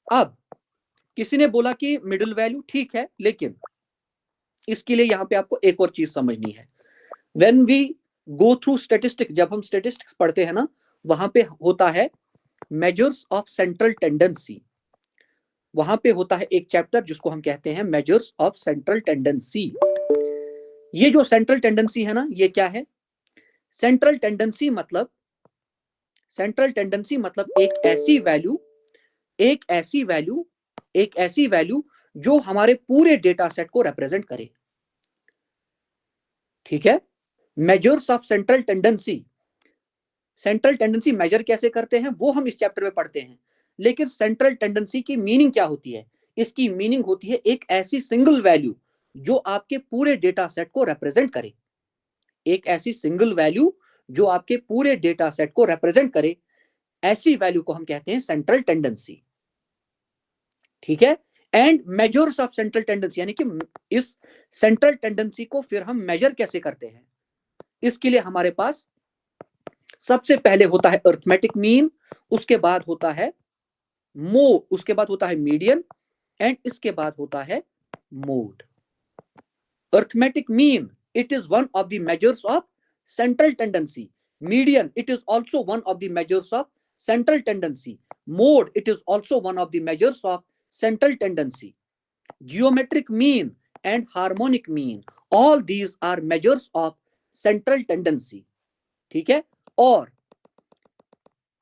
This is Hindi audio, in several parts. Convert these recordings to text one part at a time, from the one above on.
अब किसी ने बोला कि मिडिल वैल्यू ठीक है, लेकिन इसके लिए यहां पे आपको एक और चीज समझनी है। When we go through statistic, जब हम स्टेटिस्टिक्स पढ़ते हैं ना, वहां पे होता है मेजर्स ऑफ सेंट्रल टेंडेंसी। वहां पे होता है एक चैप्टर जिसको हम कहते हैं मेजर्स ऑफ सेंट्रल टेंडेंसी। ये जो सेंट्रल टेंडेंसी है ना, ये क्या है? सेंट्रल टेंडेंसी मतलब, सेंट्रल टेंडेंसी मतलब एक ऐसी वैल्यू एक ऐसी वैल्यू जो हमारे पूरे डेटा सेट को रिप्रेजेंट करे। ठीक है? Measures of central tendency, central tendency measure कैसे करते हैं वो हम इस चैप्टर में पढ़ते हैं, लेकिन सेंट्रल टेंडेंसी की मीनिंग क्या होती है? इसकी मीनिंग होती है एक ऐसी सिंगल वैल्यू जो आपके पूरे डेटा सेट को रिप्रेजेंट करे। एक ऐसी सिंगल वैल्यू जो आपके पूरे डेटा सेट को रिप्रेजेंट करे, ऐसी वैल्यू को हम कहते हैं सेंट्रल टेंडेंसी। ठीक है? And measures of central tendency, यानी कि इस सेंट्रल टेंडेंसी को फिर हम मेजर कैसे करते हैं? इसके लिए हमारे पास सबसे पहले होता है अर्थमेटिक मीन, उसके बाद होता है उसके बाद होता है मीडियन, एंड इसके बाद होता है mode. Arithmetic mean, it is one of the measures of central tendency. Median, it is also one of the measures of central tendency. Mode, it is also one of the measures of central tendency. Geometric mean and harmonic mean, all these are measures of central tendency. ठीक है? और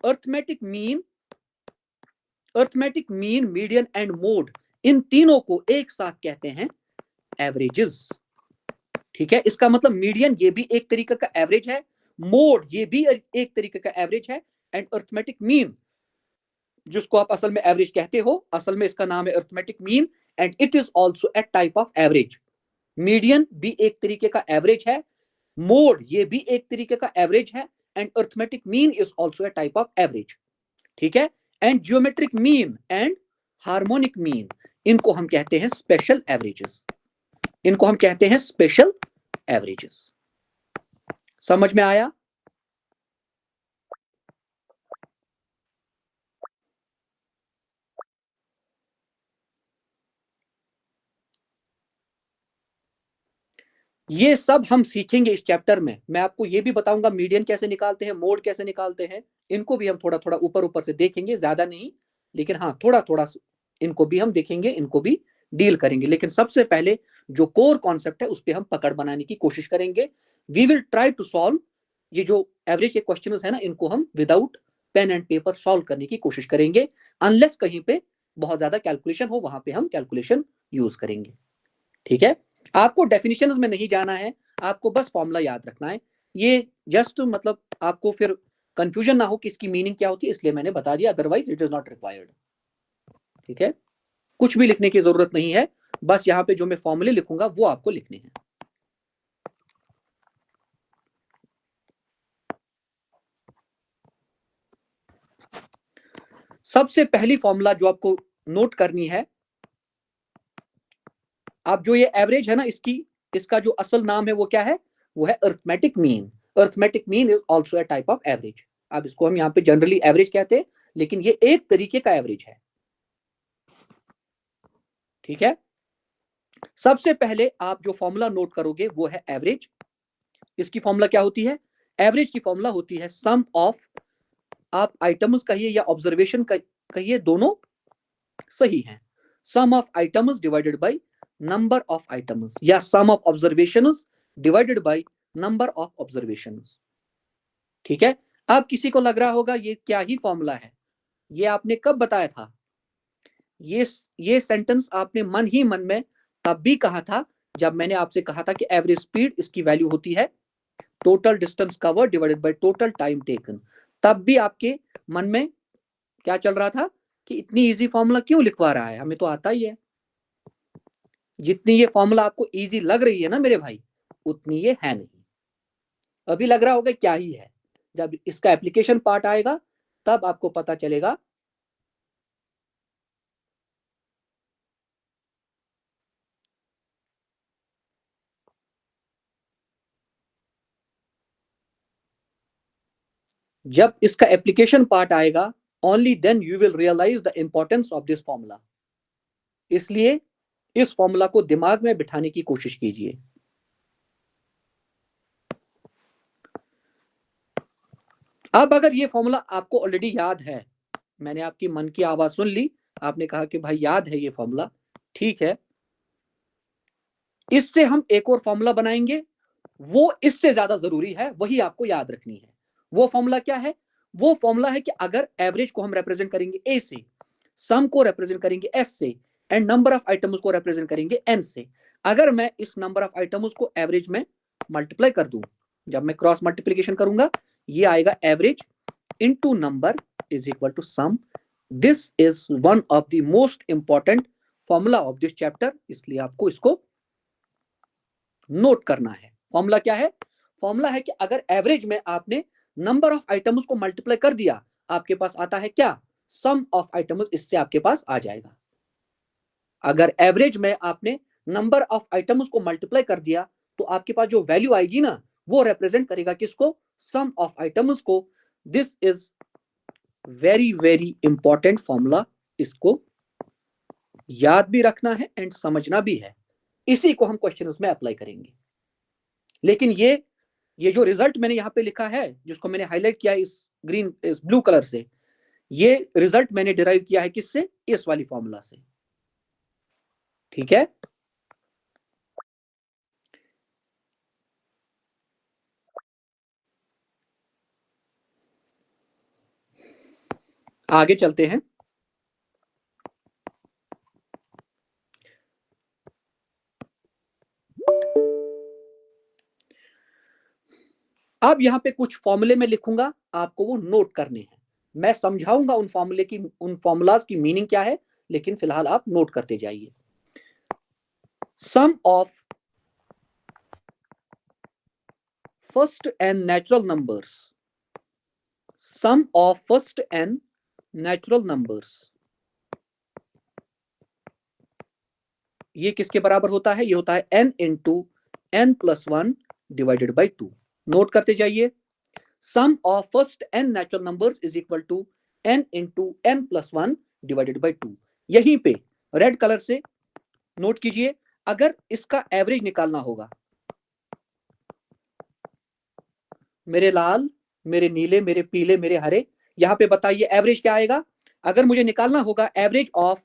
arithmetic mean, median and mode, इन तीनों को एक साथ कहते हैं एवरेजेस। ठीक है? इसका मतलब मीडियन ये भी एक तरीके का एवरेज है, मोड ये भी एक तरीके का एवरेज है, एंड अर्थमेटिक मीन जिसको आप असल में एवरेज कहते हो, असल में इसका नाम है arithmetic mean, and it is also a type of average. Median भी एक तरीके का एवरेज है, मोड ये भी एक तरीके का एवरेज है, and arithmetic mean is also a type of average. ठीक है? And geometric mean and harmonic mean, इनको हम कहते हैं स्पेशल एवरेजेस। इनको हम कहते हैं स्पेशल एवरेजेस। समझ में आया? ये सब हम सीखेंगे इस चैप्टर में। मैं आपको ये भी बताऊंगा मीडियन कैसे निकालते हैं, मोड कैसे निकालते हैं, इनको भी हम थोड़ा थोड़ा ऊपर ऊपर से देखेंगे, ज्यादा नहीं, लेकिन हाँ थोड़ा थोड़ा इनको भी हम देखेंगे, इनको भी डील करेंगे। लेकिन सबसे पहले जो कोर कॉन्सेप्ट है उस पर हम पकड़ बनाने की कोशिश करेंगे। We will try to solve ये जो एवरेज के क्वेश्चन है ना, इनको हम without pen and paper solve करने की कोशिश करेंगे, अनलेस कहीं पे बहुत ज्यादा कैलकुलेशन हो, वहां पे हम कैलकुलेशन यूज करेंगे। ठीक है? आपको डेफिनेशंस में नहीं जाना है, आपको बस फॉर्मूला याद रखना है। ये जस्ट मतलब आपको फिर कंफ्यूजन ना हो कि इसकी मीनिंग क्या होती है, इसलिए मैंने बता दिया, otherwise it is not required. ठीक है? कुछ भी लिखने की जरूरत नहीं है, बस यहाँ पे जो मैं फॉर्मूले लिखूंगा वो आपको लिखने हैं। सबसे पहली फॉर्मूला जो आपको नोट करनी है, अब जो ये एवरेज है ना, इसका जो असल नाम है वो क्या है? वो है arithmetic mean. Arithmetic mean is also a type of average. अब इसको हम यहाँ पे जनरली एवरेज कहते हैं, लेकिन ये एक तरीके का एवरेज है। ठीक है? सबसे पहले आप जो फॉर्मूला नोट करोगे वो है एवरेज। इसकी फॉर्मूला क्या होती है? एवरेज की फॉर्मूला होती है सम ऑफ, आप आइटम्स कहिए या ऑब्जर्वेशन कहिए, दोनों सही हैं। Sum of items divided by number of items, या sum of observations divided by number of observations. ठीक है? अब किसी को लग रहा होगा ये क्या ही फॉर्मूला है, ये आपने कब बताया था? ये सेंटेंस आपने मन ही मन में तब भी कहा था जब मैंने आपसे कहा था कि एवरेज स्पीड इसकी वैल्यू होती है total distance cover divided by total time taken. तब भी आपके मन में क्या चल रहा था कि इतनी इजी फॉर्मूला क्यों लिखवा रहा है, हमें तो आता ही है। जितनी ये फॉर्मूला आपको इजी लग रही है ना मेरे भाई, उतनी ये है नहीं। अभी लग रहा होगा क्या ही है, जब इसका एप्लीकेशन पार्ट आएगा तब आपको पता चलेगा। जब इसका एप्लीकेशन पार्ट आएगा only then you will realize the importance of this formula. इसलिए इस फॉर्मूला को दिमाग में बिठाने की कोशिश कीजिए। अब अगर ये फॉर्मूला आपको ऑलरेडी याद है, मैंने आपकी मन की आवाज सुन ली, आपने कहा कि भाई याद है ये फॉर्मूला, ठीक है, इससे हम एक और फॉर्मूला बनाएंगे, वो इससे ज्यादा जरूरी है, वही आपको याद रखनी है। वो फॉर्मूला क्या है? वो फॉर्मूला है कि अगर एवरेज को हम रिप्रेजेंट करेंगे ए से, सम को रिप्रेजेंट करेंगे एस से, एंड नंबर ऑफ आइटम्स को रिप्रेजेंट करेंगे एन से, अगर मैं इस नंबर ऑफ आइटम्स को एवरेज में मल्टीप्लाई कर दूं, जब मैं क्रॉस मल्टीप्लीकेशन करूंगा, ये आएगा average into number is equal to sum. This is one of the most important formula of this chapter, इसलिए आपको इसको नोट करना है। फॉर्मूला क्या है? फॉर्मूला है कि अगर एवरेज में आपने नंबर ऑफ आइटम्स को मल्टीप्लाई कर दिया, आपके पास आता है क्या? सम ऑफ आइटम्स, इससे आपके पास आ जाएगा। अगर एवरेज में आपने नंबर ऑफ आइटम्स को मल्टीप्लाई कर दिया, तो आपके पास जो वैल्यू आएगी ना, वो रिप्रेजेंट करेगा किसको? सम ऑफ आइटम्स को। This is very very important formula, इसको याद भी रखना है एंड समझना भी है। इसी को हम क्वेश्चन में अप्लाई करेंगे। लेकिन ये जो रिजल्ट मैंने यहां पे लिखा है, जिसको मैंने हाईलाइट किया इस ब्लू कलर से, ये रिजल्ट मैंने डिराइव किया है किससे? इस वाली फॉर्मूला से, ठीक है। आगे चलते हैं। अब यहां पे कुछ फॉर्मूले में लिखूंगा, आपको वो नोट करने हैं। मैं समझाऊंगा उन फॉर्मूलाज की मीनिंग क्या है, लेकिन फिलहाल आप नोट करते जाइए। Sum of first n natural numbers, sum of first n natural numbers, ये किसके बराबर होता है? ये होता है n into n plus 1 divided by 2। Note करते जाइए। Sum of first n natural numbers is equal to n into n plus 1 divided by 2। यहीं पे रेड कलर से नोट कीजिए, अगर इसका एवरेज निकालना होगा, मेरे लाल, मेरे नीले, मेरे पीले, मेरे हरे, यहां पे बताइए एवरेज क्या आएगा? अगर मुझे निकालना होगा average of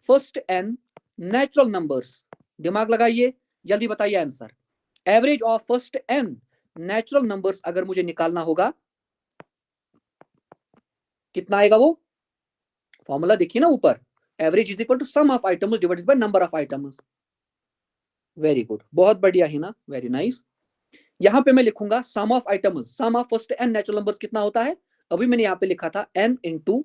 first n natural numbers, दिमाग लगाइए, जल्दी बताइए answer. Average of first n natural numbers अगर मुझे निकालना होगा, कितना आएगा? वो फॉर्मूला देखिए ना ऊपर, average is equal to sum of items divided by number of items. Very good, बहुत बढ़िया ही ना, वेरी नाइस। यहां पे मैं लिखूंगा sum of items, sum of first n natural numbers कितना होता है? अभी मैंने यहां पे लिखा था n into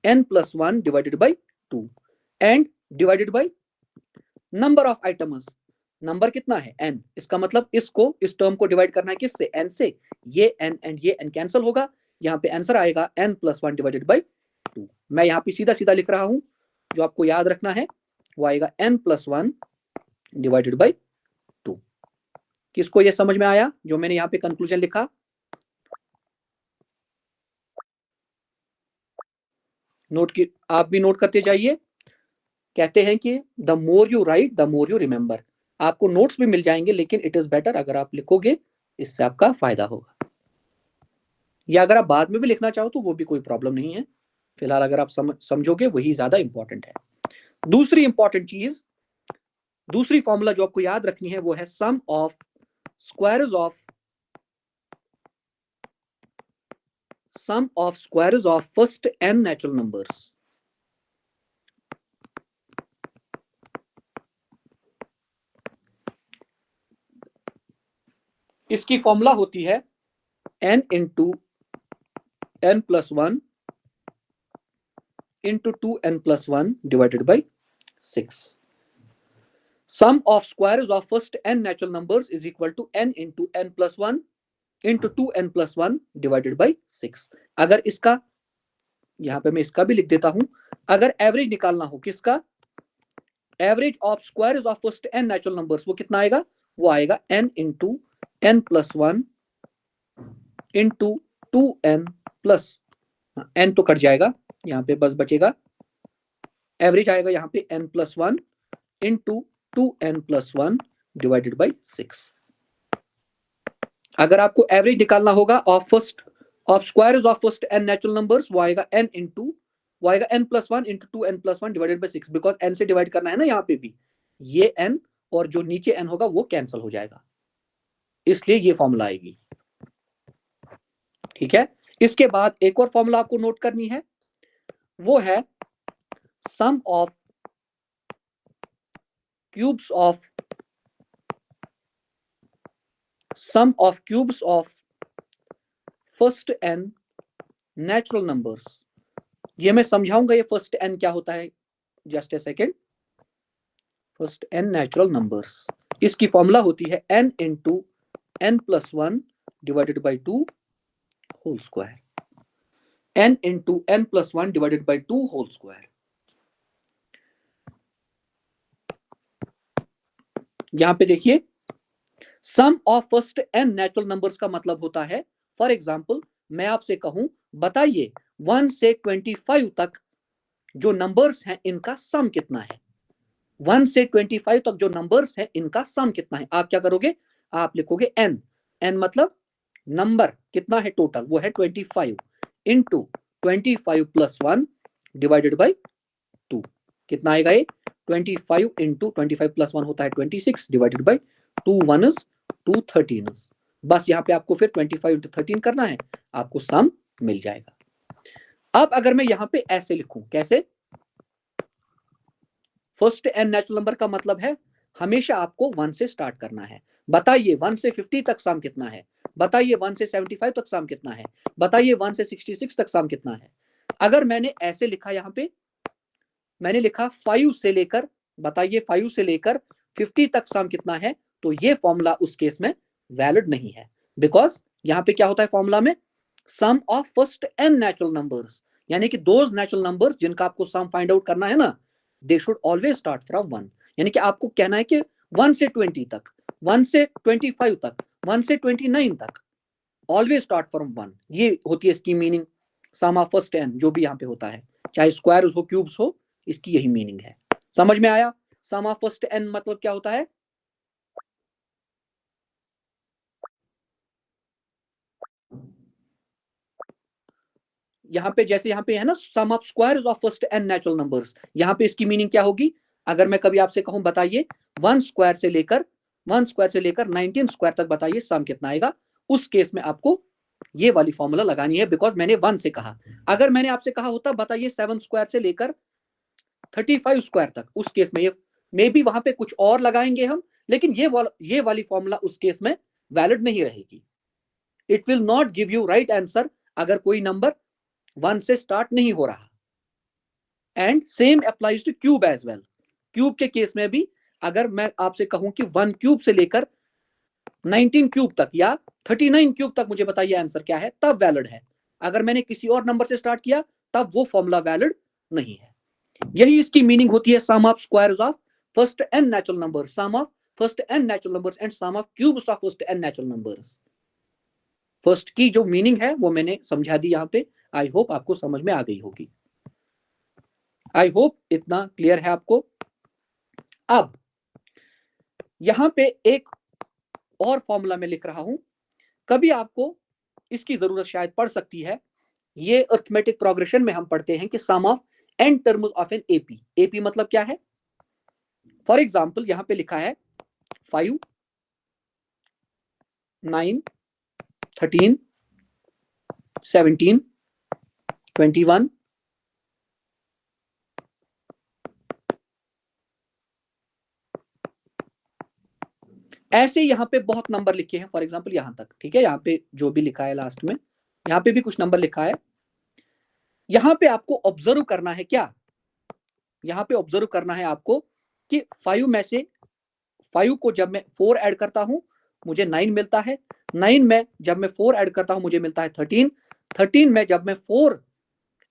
n plus 1 divided by 2 and divided by number of items. Number कितना है? n। इसका मतलब इसको, इस टर्म को डिवाइड करना है किससे? n से। ये n एंड ये n कैंसिल होगा, यहाँ पे आंसर आएगा n प्लस 1 डिवाइडेड बाई 2। मैं यहाँ पे सीधा सीधा लिख रहा हूं, जो आपको याद रखना है वो आएगा n प्लस 1 डिवाइडेड बाई 2। किसको ये समझ में आया जो मैंने यहाँ पे कंक्लूजन लिखा? नोट की, आप भी नोट करते जाइए। कहते हैं कि the more you right the more you remember. आपको नोट्स भी मिल जाएंगे, लेकिन इट इज बेटर अगर आप लिखोगे, इससे आपका फायदा होगा। या अगर आप बाद में भी लिखना चाहो तो वो भी कोई प्रॉब्लम नहीं है, फिलहाल अगर आप समझोगे वही ज्यादा इंपॉर्टेंट है। दूसरी इंपॉर्टेंट चीज, दूसरी फॉर्मूला जो आपको याद रखनी है वो है sum of squares of first n natural numbers. इसकी फॉर्मूला होती है n into n plus 1 into 2n plus 1 divided by 6। Sum of squares of first n natural numbers is equal to n into n plus 1 into 2n plus 1 divided by 6। अगर इसका, यहां पे मैं इसका भी लिख देता हूं, अगर एवरेज निकालना हो किसका? Average of squares of first n natural numbers, वो कितना आएगा? वो आएगा n into n plus 1 into 2n plus n तो कट जाएगा, यहाँ पे बस बचेगा एवरेज आएगा यहाँ पे n+1 into 2n+1 divided by 6। अगर आपको एवरेज निकालना होगा of squares of first n natural numbers, वो आएगा n+1 into 2n+1 divided by 6, because n से डिवाइड करना है ना यहाँ पे भी, ये n और जो नीचे n होगा वो कैंसिल हो जाएगा, इसलिए ये फॉर्मूला आएगी। ठीक है, इसके बाद एक और फॉर्मूला आपको नोट करनी है, वो है sum of cubes of first n natural numbers. ये मैं समझाऊंगा ये फर्स्ट n क्या होता है, just a second. First n natural numbers, इसकी फॉर्मूला होती है n into n+1 divided by 2 whole square, n into n+1 divided by 2 whole square. यहां पे देखिए, sum of first n natural numbers का मतलब होता है, फॉर एग्जाम्पल मैं आपसे कहूं बताइए 1 से 25 तक जो नंबर्स हैं इनका सम कितना है। 1 से 25 तक जो नंबर्स हैं इनका सम कितना है। आप क्या करोगे, आप लिखोगे n मतलब नंबर कितना है टोटल, वो है 25 इंटू 25+1 डिवाइडेड बाई 2। कितना आएगा ये, 25 इंटू 25+1 होता है 26 डिवाइडेड बाई 2 1 2 13। बस यहाँ पे आपको फिर 25 इंटू 13 करना है, आपको सम मिल जाएगा। अब अगर मैं यहाँ पे ऐसे लिखूं, कैसे, फर्स्ट n नेचुरल नंबर का मतलब है हमेशा आपको 1 से स्टार्ट करना है। बताइए 1 से 50 तक सम कितना है, बताइए 1 से 75 तक सम कितना है, बताइए 1 से 66 तक सम कितना है। अगर मैंने ऐसे लिखा, यहाँ पे मैंने लिखा 5 से लेकर, बताइए 5 से लेकर 50 तक सम कितना है, तो ये फॉर्मूला उस केस में वैलिड नहीं है, बिकॉज यहाँ पे क्या होता है फॉर्मूला में, sum of first n natural numbers, यानी कि दोज नेचुरल नंबर्स जिनका आपको सम फाइंड आउट करना है ना, they should always start from 1। यानी कि आपको कहना है कि 1 से 20 तक, 1 से 25 तक, 1 से 29 तक, ऑलवेज स्टार्ट फ्रॉम 1। ये होती है इसकी meaning, sum of first n जो भी यहाँ पे होता है, चाहे स्क्वायर्स हो क्यूब्स हो, इसकी यही मीनिंग है। समझ में आया, सम ऑफ फर्स्ट n मतलब क्या होता है। यहाँ पे जैसे यहाँ पे है ना sum of squares of first n natural numbers, यहाँ पे इसकी मीनिंग क्या होगी। अगर मैं कभी आपसे कहूं बताइए 1 स्क्वायर से लेकर 19 स्क्वायर तक बताइए सम कितना आएगा, उस केस में आपको ये वाली फॉर्मूला लगानी है, बिकॉज मैंने 1 से कहा। अगर मैंने आपसे कहा होता बताइए 7 स्क्वायर से लेकर 35 स्क्वायर तक, उस केस में ये मे बी वहां पे कुछ और लगाएंगे हम, लेकिन ये वाली फॉर्मूला उस केस में वैलिड नहीं रहेगी। It will not give you right answer अगर कोई नंबर 1 से स्टार्ट नहीं हो रहा। And same applies to cube as well. Cube के केस में भी अगर मैं आपसे कहूं कि 1 क्यूब से लेकर 19 क्यूब तक या 39 क्यूब तक मुझे बताइए आंसर क्या है, तब वैलिड है। अगर मैंने किसी और नंबर से स्टार्ट किया तब वो फॉर्मूला वैलिड नहीं है। यही इसकी मीनिंग होती है sum of squares of first n natural number, sum of first n natural numbers and sum of cubes of first n natural numbers. First की जो मीनिंग है वो मैंने समझा दी यहाँ पे, आई होप आपको समझ में आ गई होगी। आई होप इतना क्लियर है आपको। अब यहां पे एक और फॉर्मूला मैं लिख रहा हूं, कभी आपको इसकी जरूरत शायद पड़ सकती है। ये अरिथमेटिक प्रोग्रेशन में हम पढ़ते हैं कि sum of n terms of an AP. AP मतलब क्या है, फॉर एग्जाम्पल यहां पे लिखा है 5 9 13 17 21 ऐसे यहाँ पे बहुत नंबर लिखे हैं, फॉर एग्जाम्पल यहां तक, ठीक है। यहाँ पे जो भी लिखा है लास्ट में, यहाँ पे भी कुछ नंबर लिखा है। यहाँ पे आपको ऑब्जर्व करना है क्या, यहाँ पे ऑब्जर्व करना है आपको कि 5 में से 5 को जब मैं 4 ऐड करता हूं मुझे 9 मिलता है, 9 में जब मैं 4 ऐड करता हूं मुझे मिलता है 13, 13 में जब मैं 4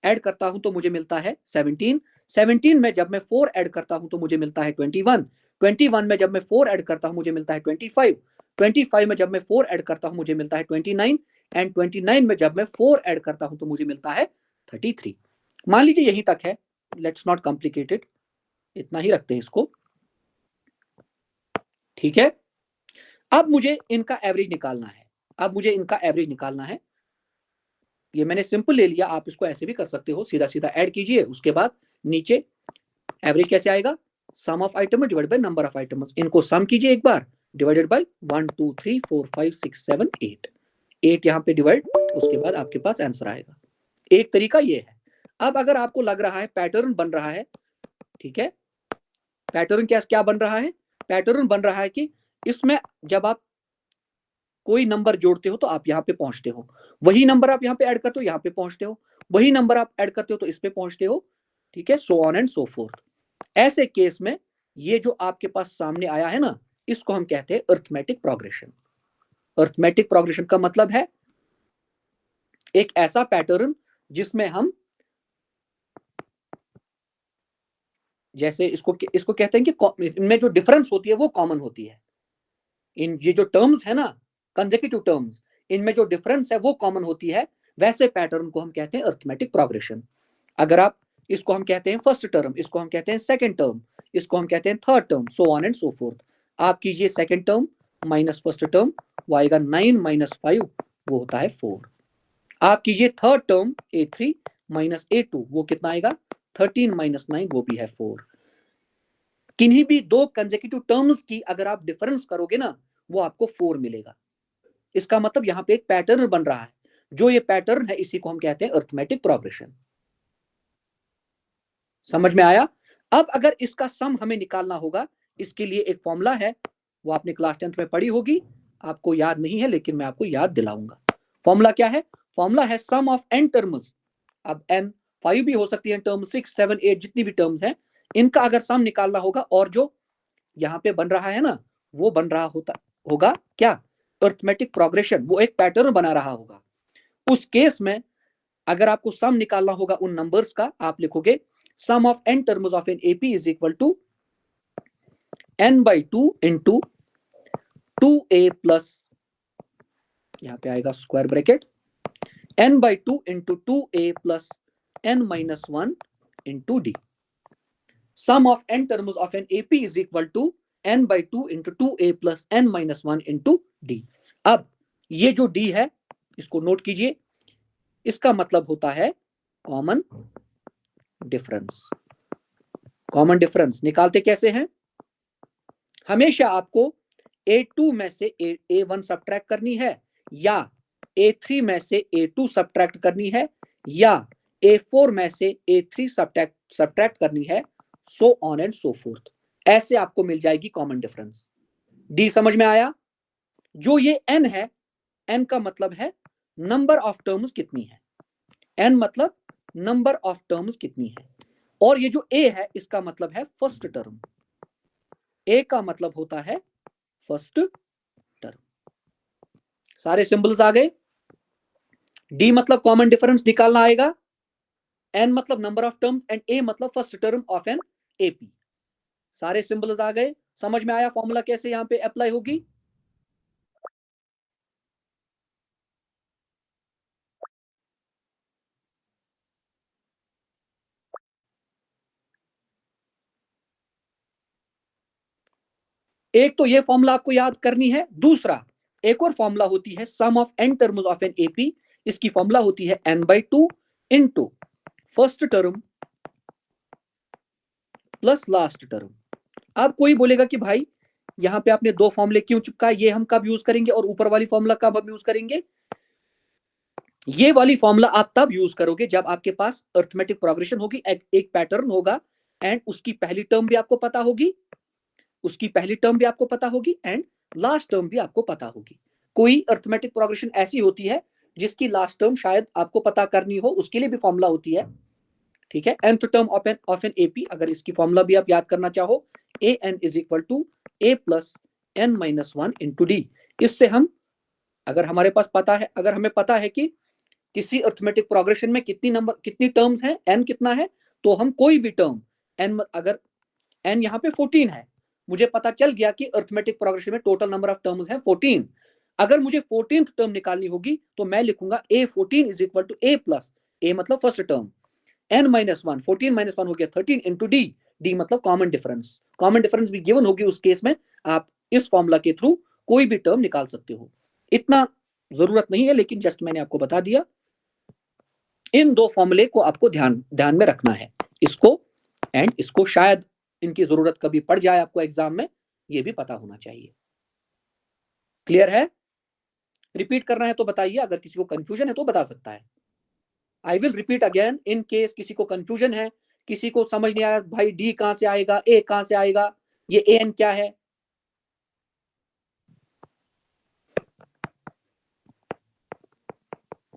ऐड करता हूं तो मुझे मिलता है 17, 17 में जब मैं 4 ऐड करता हूं तो मुझे मिलता है 21, 21 में जब मैं 4 ऐड करता हूं मुझे मिलता है 25, 25 में जब मैं 4 ऐड करता हूं मुझे मिलता है 29 एंड 29 में जब मैं 4 ऐड करता हूं तो मुझे मिलता है 33। मान लीजिए यहीं तक है, लेट्स नॉट कॉम्प्लिकेटेड, इतना ही रखते हैं इसको, ठीक है। अब मुझे इनका एवरेज निकालना है, अब मुझे इनका एवरेज निकालना है। ये मैंने सिंपल ले लिया, आप इसको ऐसे भी कर सकते हो, सीधा सीधा ऐड कीजिए, उसके बाद नीचे एवरेज कैसे आएगा, sum of item divide by number of items. इनको सम कीजिए एक बार, डिवाइडेड बाय 1 2 3 4 5 6 7 8 यहाँ पे डिवाइड, उसके बाद आपके पास आंसर आएगा। एक तरीका ये है। अब अगर आपको लग रहा है पैटर्न बन रहा है, ठीक है, पैटर्न क्या क्या बन रहा है, पैटर्न बन रहा है कि इसमें जब आप कोई नंबर जोड़ते हो तो आप यहाँ पे पहुंचते हो, वही नंबर आप यहाँ पे ऐड करते हो यहाँ पे पहुंचते हो, वही नंबर आप ऐड करते हो तो इस पे पहुंचते हो, ठीक है, so on and so fourth. ऐसे केस में ये जो आपके पास सामने आया है ना, इसको हम कहते हैं अरिथमेटिक प्रोग्रेशन। अरिथमेटिक प्रोग्रेशन का मतलब है एक ऐसा पैटर्न जिसमें हम, जैसे इसको कहते हैं कि इनमें जो डिफरेंस होती है वो कॉमन होती है। इन ये जो टर्म्स है ना, कंसेक्यूटिव टर्म्स, इनमें जो डिफरेंस है वो कॉमन होती है, वैसे पैटर्न को हम कहते हैं अरिथमेटिक प्रोग्रेशन। अगर आप, इसको हम कहते हैं फर्स्ट टर्म, इसको हम कहते हैं सेकंड टर्म, इसको हम कहते हैं third term, so on and so fourth. आप कीजिए second term minus first term, वो आएगा 9 माइनस 5, वो होता है 4। आप कीजिए third term a3 minus a2, वो कितना आएगा 13 माइनस 9, वो भी है 4। किन्हीं भी दो कंसेक्यूटिव टर्म्स की अगर आप डिफरेंस करोगे ना, वो आपको 4 मिलेगा। इसका मतलब यहाँ पे एक पैटर्न बन रहा है, जो ये पैटर्न है इसी को हम कहते हैं अरिथमेटिक प्रोग्रेशन। समझ में आया। अब अगर इसका सम हमें निकालना होगा, इसके लिए एक फॉर्मूला है, वो आपने क्लास 10th में पढ़ी होगी, आपको याद नहीं है लेकिन मैं आपको याद दिलाऊंगा। फॉर्मूला क्या है, फॉर्मूला है सम ऑफ n टर्म्स। अब n 5 भी हो सकती है टर्म, 6 7 8 जितनी भी टर्म्स हैं, इनका अगर सम निकालना होगा, और जो यहाँ पे बन रहा है ना, वो बन रहा होगा क्या, अरिथमेटिक प्रोग्रेशन, वो एक पैटर्न बना रहा होगा। उस केस में अगर आपको सम निकालना होगा उन नंबर्स का, आप लिखोगे sum of n terms of an AP is equal to n/2 into 2a plus, यहां पे आएगा square bracket, n/2 into 2a plus n-1 into d। Sum of n terms of an AP is equal to n/2 into 2a plus n-1 into d। अब ये जो d है इसको नोट कीजिए, इसका मतलब होता है कॉमन डिफरेंस। कॉमन डिफरेंस निकालते कैसे हैं, हमेशा आपको a2 में से a1 सब्ट्रैक्ट करनी है, या a3 में से a2 सब्ट्रैक्ट करनी है, या a4 में से a3 सब्ट्रैक्ट करनी है, so on and so fourth. ऐसे आपको मिल जाएगी कॉमन डिफरेंस। डी समझ में आया। जो ये n है, n का मतलब है नंबर ऑफ टर्म्स कितनी है, n मतलब नंबर ऑफ टर्म्स कितनी है, और ये जो a है इसका मतलब है फर्स्ट टर्म, a का मतलब होता है फर्स्ट टर्म। सारे सिंबल्स आ गए। d मतलब कॉमन डिफरेंस निकालना आएगा, n मतलब number of terms, and a मतलब first term of an AP. सारे सिंबल्स आ गए, समझ में आया फॉर्मूला कैसे यहां पे अप्लाई होगी। एक तो ये फॉर्मूला आपको याद करनी है, दूसरा एक और फॉर्मूला होती है sum of n terms of an AP. इसकी फॉर्मूला होती है n/2 into first term plus last term. अब कोई बोलेगा कि भाई यहाँ पे आपने दो फॉर्मूले क्यों चिपकाए, ये हम कब यूज करेंगे, और ऊपर वाली फॉर्मूला कब हम यूज करेंगे। ये वाली फॉर्मूला आप तब यूज करोगे जब आपके पास अरिथमेटिक प्रोग्रेशन होगी, एक पैटर्न होगा, एंड उसकी पहली टर्म भी आपको पता होगी, उसकी पहली टर्म भी आपको पता होगी, एंड लास्ट टर्म भी आपको पता होगी। कोई अरिथमेटिक प्रोग्रेशन ऐसी होती है जिसकी लास्ट टर्म शायद आपको पता करनी हो, उसके लिए भी फॉर्मूला होती है, ठीक है। nth term of an AP, अगर इसकी फॉर्मूला भी आप याद करना चाहो, an is equal to a plus n-1 into D. इससे हम, अगर हमारे पास पता है, अगर हमें पता है कि किसी अरिथमेटिक प्रोग्रेशन में कितनी टर्म्स हैं, n कितना है, तो हम कोई भी टर्म n, अगर n यहाँ पे 14 है, मुझे पता चल गया कि अरिथमेटिक प्रोग्रेशन में टोटल नंबर ऑफ टर्म्स हैं 14। अगर मुझे 14th टर्म निकालनी होगी तो मैं लिखूंगा a14 is equal to a plus a मतलब फर्स्ट टर्म, n-1 14 - 1 हो गया 13 इंटू डी, डी मतलब कॉमन डिफरेंस, कॉमन डिफरेंस भी गिवन होगी उस केस में आप इस फॉर्मूला के थ्रू कोई भी टर्म निकाल सकते हो। इतना जरूरत नहीं है, लेकिन जस्ट मैंने आपको बता दिया। इन दो फॉर्मूले को आपको ध्यान में रखना है, इसको एंड इसको, शायद इनकी जरूरत कभी पड़ जाए आपको एग्जाम में, ये भी पता होना चाहिए। क्लियर है? रिपीट करना है तो बताइए, अगर किसी को कंफ्यूजन है तो बता सकता है। I will repeat again in case किसी को कंफ्यूजन है, किसी को समझ नहीं आया भाई डी कहां से आएगा, ए कहां से आएगा, ये ए एन क्या है।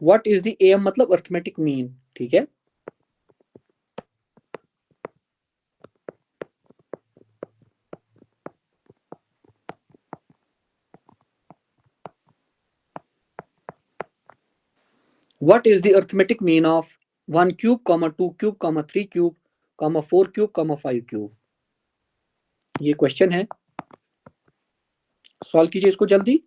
व्हाट इज द एम मतलब अर्थमेटिक मीन, ठीक है। What is the arithmetic mean of 1 cube, 2 cube, 3 cube, 4 cube, 5 cube? ये क्वेश्चन है, सॉल्व कीजिए इसको जल्दी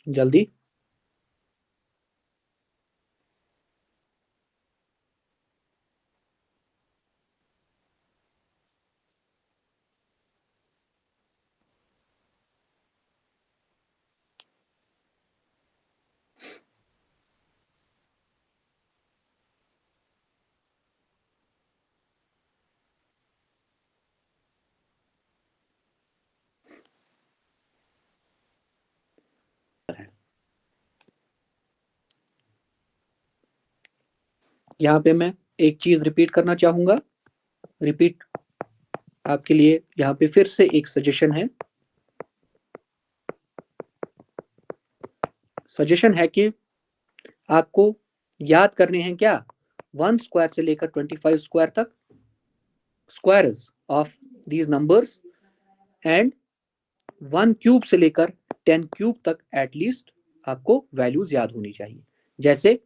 जल्दी। यहाँ पे मैं एक चीज रिपीट करना चाहूंगा, रिपीट आपके लिए यहाँ पे फिर से एक सजेशन है, सजेशन है कि आपको याद करने हैं क्या, 1 स्क्वायर से लेकर 25 स्क्वायर तक, squares of these numbers, and 1 cube से लेकर 10 क्यूब तक एटलीस्ट आपको वैल्यूज याद होनी चाहिए। जैसे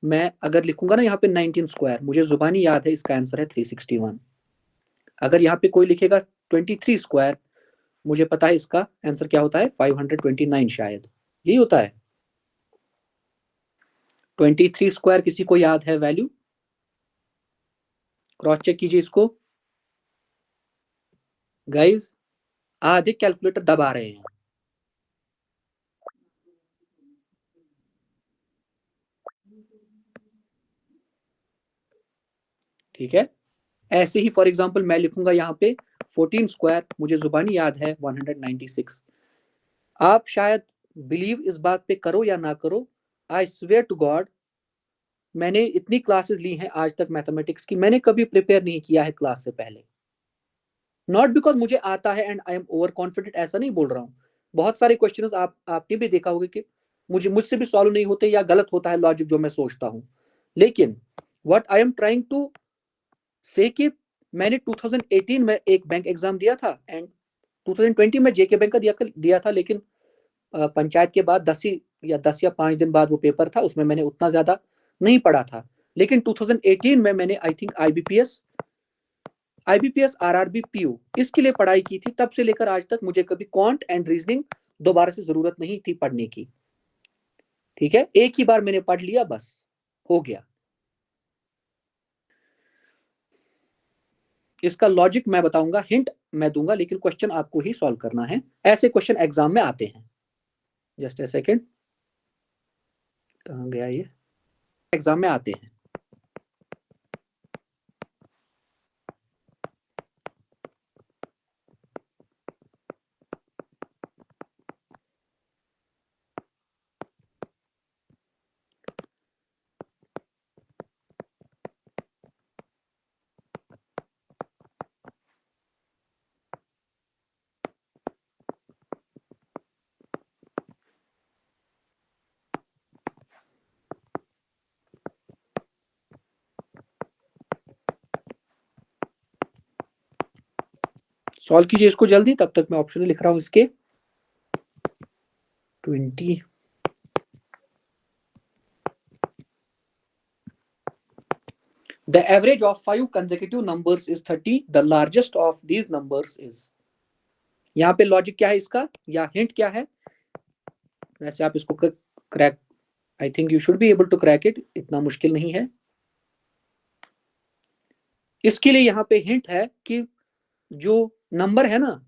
मैं अगर लिखूंगा ना यहाँ पे 19 स्क्वायर, मुझे जुबानी याद है इसका आंसर है 361। अगर यहाँ पे कोई लिखेगा 23 स्क्वायर, मुझे पता है इसका आंसर क्या होता है 529 शायद, यही होता है। 23 स्क्वायर किसी को याद है वैल्यू? क्रॉस चेक कीजिए इसको गाइज, आधे कैलकुलेटर दबा रहे हैं। ठीक है, ऐसे ही फॉर एग्जांपल मैं लिखूंगा यहाँ पे 14 स्क्वायर, मुझे जुबानी याद है 196। आप शायद बिलीव इस बात पे करो या ना करो, आई स्वेयर टू गॉड, मैंने इतनी क्लासेस ली हैं आज तक मैथमेटिक्स की, मैंने कभी प्रिपेयर नहीं किया है क्लास से पहले। नॉट बिकॉज मुझे आता है and I am over confident, ऐसा नहीं बोल रहा हूँ। बहुत सारे क्वेश्चंस आपने भी देखा होगा कि मुझसे भी सॉल्व नहीं होते या गलत होता है लॉजिक जो मैं सोचता हूँ। लेकिन what I am trying to say कि मैंने 2018 में एक बैंक एग्जाम दिया था एंड 2020 में जेके बैंक का दिया था, लेकिन पंचायत के बाद 10 या 5 दिन बाद वो पेपर था, उसमें मैंने उतना ज्यादा नहीं पढ़ा था। लेकिन 2018 में मैंने I think IBPS RRB PO इसके लिए पढ़ाई की थी, तब से लेकर आज तक मुझे कभी क्वांट एंड रीजनिंग दोबारा से जरूरत नहीं थी पढ़ने की। ठीक है, एक ही बार मैंने पढ़ लिया, बस हो गया। इसका लॉजिक मैं बताऊंगा, हिंट मैं दूंगा, लेकिन क्वेश्चन आपको ही सॉल्व करना है। ऐसे क्वेश्चन एग्जाम में आते हैं। जस्ट ए सेकेंड, कहाँ गया ये, एग्जाम में आते हैं। सॉल्व कीजिए इसको जल्दी, तब तक मैं ऑप्शन लिख रहा हूं इसके 20। The average of 5 consecutive numbers is 30. The largest of these numbers is, यहाँ पे लॉजिक क्या है इसका, या हिंट क्या है? वैसे आप इसको crack, I think you should be able to crack it, इतना मुश्किल नहीं है। इसके लिए यहाँ पे हिंट है कि जो नंबर है ना,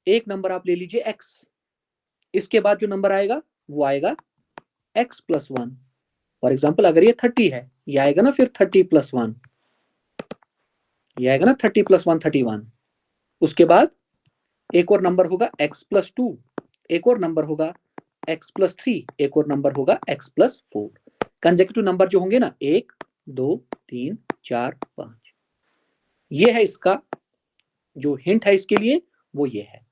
एक नंबर आप ले लीजिए x, इसके बाद जो नंबर आएगा वो आएगा x+1। फॉर एग्जाम्पल अगर ये 30 है, ये आएगा ना फिर 30+1, ये आएगा ना 30+1 31। उसके बाद एक और नंबर होगा x+2, एक और नंबर होगा x+3, एक और नंबर होगा x+4। कंसेक्यूटिव नंबर जो होंगे ना 1 2 3 4 5, ये है इसका जो हिंट है इसके लिए, वो ये है।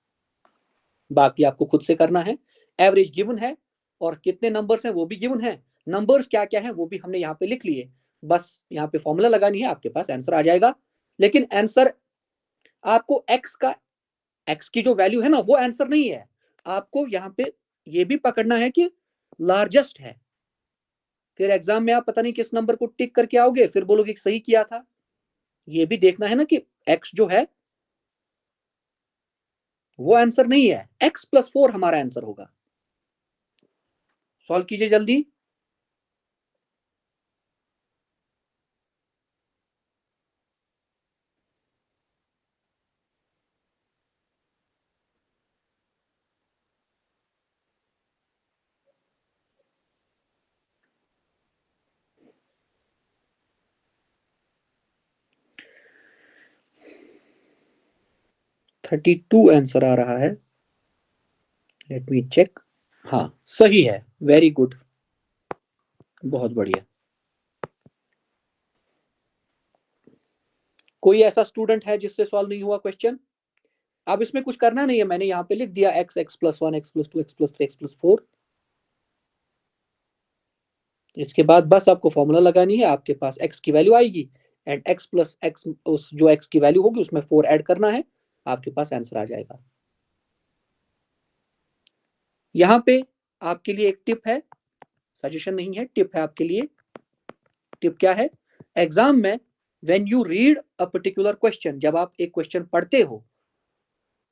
बाकी आपको खुद से करना है। एवरेज गिवन है और कितने नंबर्स हैं वो भी गिवन है, नंबर्स क्या क्या है वो भी हमने यहाँ पे लिख लिए। बस यहाँ पे फॉर्मूला लगानी है, आपके पास आंसर आ जाएगा। लेकिन आंसर आपको एक्स की जो वैल्यू है ना वो आंसर नहीं है, आपको यहाँ पे ये भी पकड़ना है कि लार्जेस्ट है। फिर एग्जाम में आप पता नहीं किस नंबर को टिक करके आओगे, फिर बोलोगे सही किया था। ये भी देखना है ना कि एक्स जो है वो आंसर नहीं है, x+4 हमारा आंसर होगा। सॉल्व कीजिए जल्दी। थर्टी टू आंसर आ रहा है, लेट मी चेक। हाँ सही है, वेरी गुड, बहुत बढ़िया। कोई ऐसा स्टूडेंट है जिससे सॉल्व नहीं हुआ क्वेश्चन? अब इसमें कुछ करना नहीं है, मैंने यहाँ पे लिख दिया x, x+1, x+2, x+3, x+4। इसके बाद बस आपको फॉर्मूला लगानी है, आपके पास x की वैल्यू आएगी एंड x+x, उस जो x की वैल्यू होगी उसमें 4 ऐड करना है, आपके पास आंसर आ जाएगा। यहाँ पे आपके लिए एक टिप है, सजेशन नहीं है, टिप है आपके लिए। टिप क्या है? एग्जाम में when you read a particular question, जब आप एक क्वेश्चन पढ़ते हो,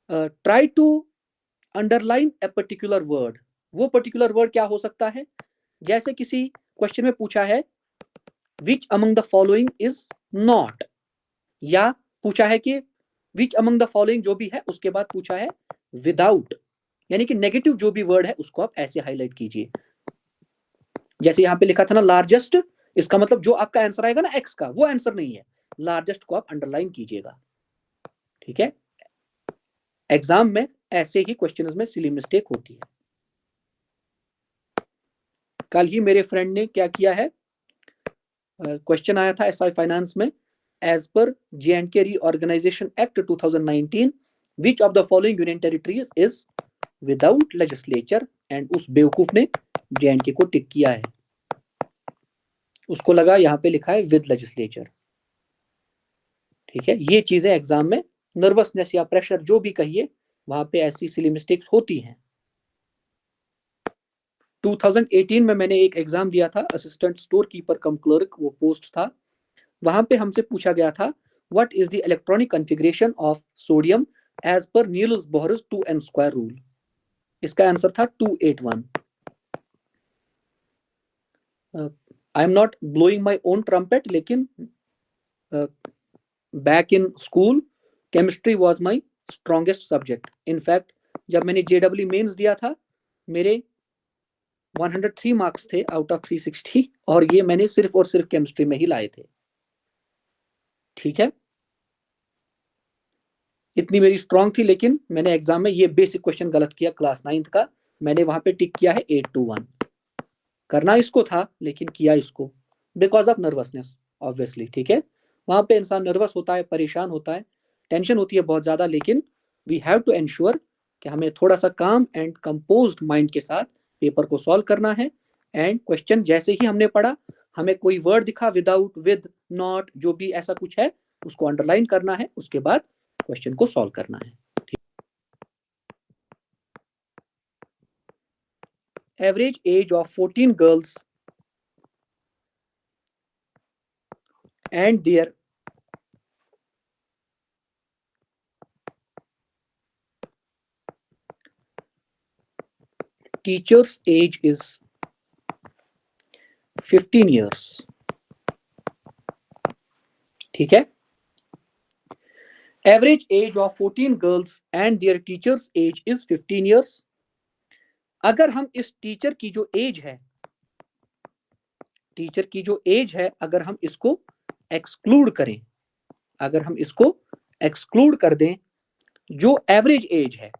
try to underline a particular word. वो पर्टिकुलर वर्ड क्या हो सकता है? जैसे किसी क्वेश्चन में पूछा है which among the following is not, या पूछा है कि विच अमंग द फॉलोइंग जो भी है उसके बाद पूछा है विदाउट, यानी कि नेगेटिव जो भी वर्ड है उसको आप ऐसे हाईलाइट कीजिए। जैसे यहाँ पे लिखा था ना लार्जेस्ट, इसका मतलब जो आपका आंसर आएगा ना एक्स का वो आंसर नहीं है, लार्जेस्ट को आप अंडरलाइन कीजिएगा। ठीक है, एग्जाम में ऐसे ही क्वेश्चन में सिली मिस्टेक होती है। कल ही मेरे फ्रेंड ने क्या किया है, क्वेश्चन आया था एसआई फाइनेंस में, एज पर J&K reorganisation act 2019 which of the following union territories is without legislature, and उस बेवकूफ ने J&K को टिक किया है, उसको लगा यहाँ पे लिखा है विद लेजिस्लेचर। ठीक है, ये चीजें एग्जाम में नर्वसनेस या प्रेशर जो भी कहिए, वहां पे ऐसी सिली मिस्टेक्स होती हैं। 2018 में मैंने एक एग्जाम दिया था, assistant store keeper cum clerk वो पोस्ट था। वहां पे हमसे पूछा गया था what is the electronic configuration of sodium as per Niels Bohr's 2n² rule. इसका आंसर था 281। I am not blowing my own trumpet, लेकिन back in school chemistry was my strongest subject. In fact जब मैंने JEE मेंस दिया था, मेरे 103 मार्क्स थे आउट ऑफ 360, और ये मैंने सिर्फ और सिर्फ केमिस्ट्री में ही लाए थे। ठीक है, इतनी मेरी स्ट्रांग थी, लेकिन मैंने एग्जाम में ये बेसिक क्वेश्चन गलत किया क्लास 9th का, मैंने वहां पे टिक किया है 821। करना इसको था लेकिन किया इसको बिकॉज ऑफ नर्वसनेस ऑब्वियसली। ठीक है, वहां पे इंसान नर्वस होता है, परेशान होता है, टेंशन होती है बहुत ज्यादा, लेकिन वी हैव टू एंश्योर कि हमें थोड़ा सा काम एंड कंपोज्ड माइंड के साथ पेपर को सॉल्व करना है। एंड क्वेश्चन जैसे ही हमने पढ़ा, हमें कोई वर्ड दिखा विदाउट, विद, नॉट, जो भी ऐसा कुछ है उसको अंडरलाइन करना है, उसके बाद क्वेश्चन को सॉल्व करना है। Average age of 14 girls and their teacher's age is 15 years. ठीक है, average age of 14 girls and their teacher's age is 15 years. अगर हम इस टीचर की जो एज है, टीचर की जो एज है, अगर हम इसको एक्सक्लूड करें, अगर हम इसको एक्सक्लूड कर दें, जो एवरेज एज है,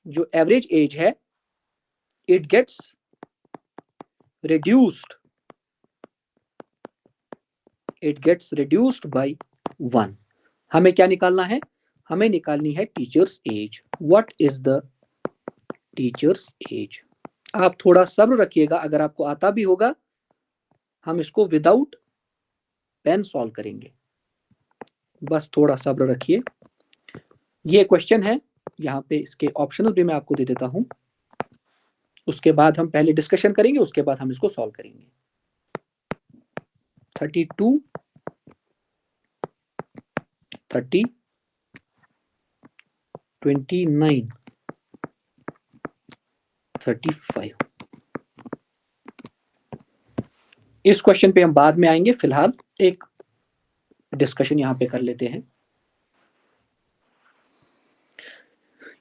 जो एवरेज एज है, it gets reduced, it gets reduced by 1. हमें क्या निकालना है? हमें निकालनी है teachers age. What is the teachers age? आप थोड़ा सब्र रखिएगा, अगर आपको आता भी होगा हम इसको विदाउट पेन सॉल्व करेंगे, बस थोड़ा सब्र रखिए. ये क्वेश्चन है, यहाँ पे इसके ऑप्शनल भी मैं आपको दे देता हूं, उसके बाद हम पहले डिस्कशन करेंगे, उसके बाद हम इसको सॉल्व करेंगे. 32, 30, 29, 35. इस क्वेश्चन पे हम बाद में आएंगे, फिलहाल एक डिस्कशन यहां पे कर लेते हैं.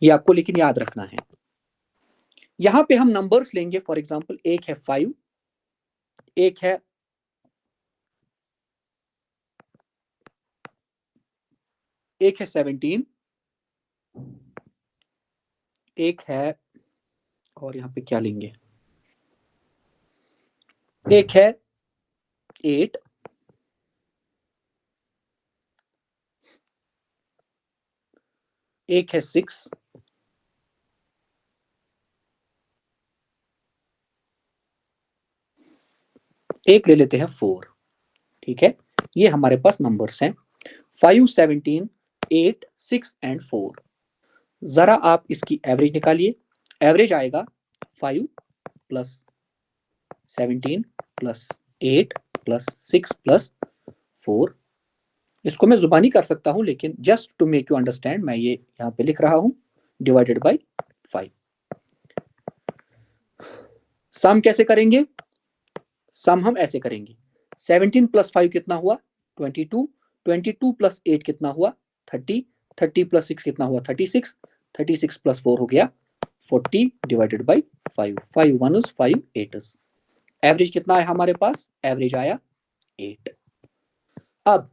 ये आपको लेकिन याद रखना है. यहां पे हम नंबर्स लेंगे, फॉर एग्जांपल एक है 5, एक है 17, एक है, और यहां पे क्या लेंगे, एक है 8, एक है 6, एक ले लेते हैं 4. ठीक है, ये हमारे पास नंबर्स हैं 5, 17, 8, 6 एंड 4. जरा आप इसकी एवरेज निकालिए. एवरेज आएगा 5 प्लस 17 प्लस 8 प्लस 6 प्लस 4. इसको मैं जुबानी कर सकता हूं, लेकिन just to make you understand मैं ये यहां पे लिख रहा हूं, डिवाइडेड बाय 5. सम कैसे करेंगे? सम हम ऐसे करेंगे, 17 प्लस 5 कितना हुआ? 22, 22 प्लस 8 कितना हुआ? 30, 30 प्लस 6 कितना हुआ? 36, 36 प्लस 4 हो गया 40, divided by 5. 5 1s, 5 8s. Average कितना है हमारे पास? एवरेज आया 8. अब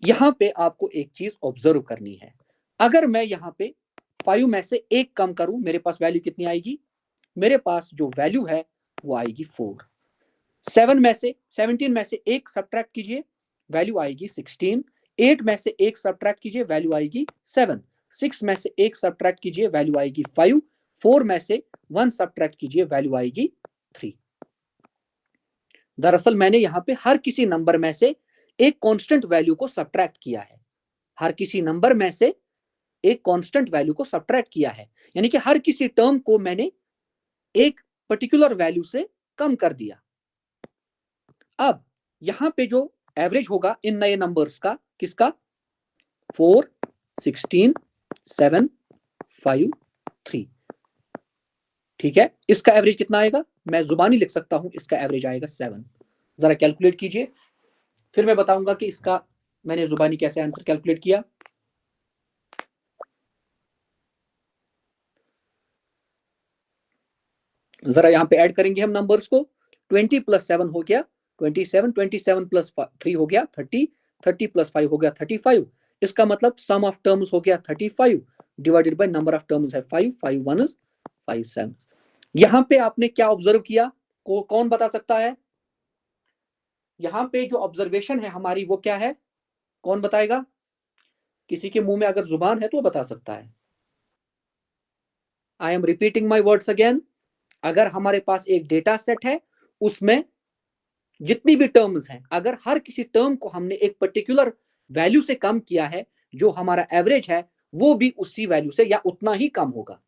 यहां पे आपको एक चीज ऑब्जर्व करनी है. अगर मैं यहां पे 5 में से एक कम करूं, मेरे पास वैल्यू कितनी आएगी? मेरे पास जो वैल्यू है वो आएगी 4. 7 में से 17 में से एक सब्ट्रैक्ट कीजिए, वैल्यू आएगी 16. 8 में से एक सब्ट्रैक्ट कीजिए, वैल्यू आएगी 7. 6 में से एक सब्ट्रैक्ट कीजिए, वैल्यू आएगी 5. 4 में से 1 सब्ट्रैक्ट कीजिए, वैल्यू आएगी 3. दरअसल मैंने यहां पे हर किसी नंबर में से एक कांस्टेंट वैल्यू को सब्ट्रैक्ट किया है. हर किसी नंबर में से एक कांस्टेंट वैल्यू को सब्ट्रैक्ट किया है, यानी कि हर किसी टर्म को मैंने एक पर्टिकुलर वैल्यू से कम कर दिया. अब यहां पे जो एवरेज होगा इन नए नंबर्स का, किसका? 4, 16, 7, 5, 3. ठीक है, इसका एवरेज कितना आएगा? मैं जुबानी लिख सकता हूं, इसका एवरेज आएगा 7. जरा कैलकुलेट कीजिए, फिर मैं बताऊंगा कि इसका मैंने जुबानी कैसे आंसर कैलकुलेट किया. जरा यहां पे ऐड करेंगे हम नंबर्स को. 20 प्लस 7 हो गया 27, 27 प्लस 3 हो गया 30, 30 प्लस 5 हो गया 35. इसका मतलब सम ऑफ टर्म्स हो गया 35, divided by number of terms है 5. 5 1s, 5 7s. यहां पे आपने क्या ऑब्जर्व किया, कौन बता सकता है? यहां पे जो ऑब्जर्वेशन है हमारी वो क्या है? कौन बताएगा? किसी के मुंह में अगर जुबान है तो बता सकता है. I am repeating my words again. अगर हमारे पास एक डेटा सेट है, उसमें जितनी भी टर्म्स हैं, अगर हर किसी टर्म को हमने एक पर्टिकुलर वैल्यू से कम किया है, जो हमारा एवरेज है वो भी उसी वैल्यू से या उतना ही कम होगा.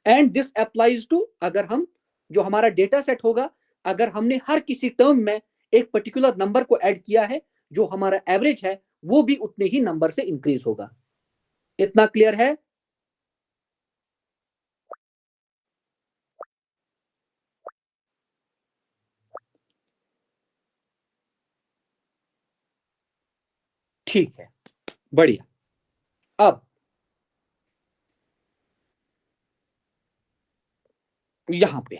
एंड दिस अप्लाइज टू, अगर हम, जो हमारा डेटा सेट होगा, अगर हमने हर किसी टर्म में एक पर्टिकुलर नंबर को ऐड किया है, जो हमारा एवरेज है वो भी उतने ही नंबर से इंक्रीज होगा. इतना क्लियर है? ठीक है, बढ़िया। अब यहां पे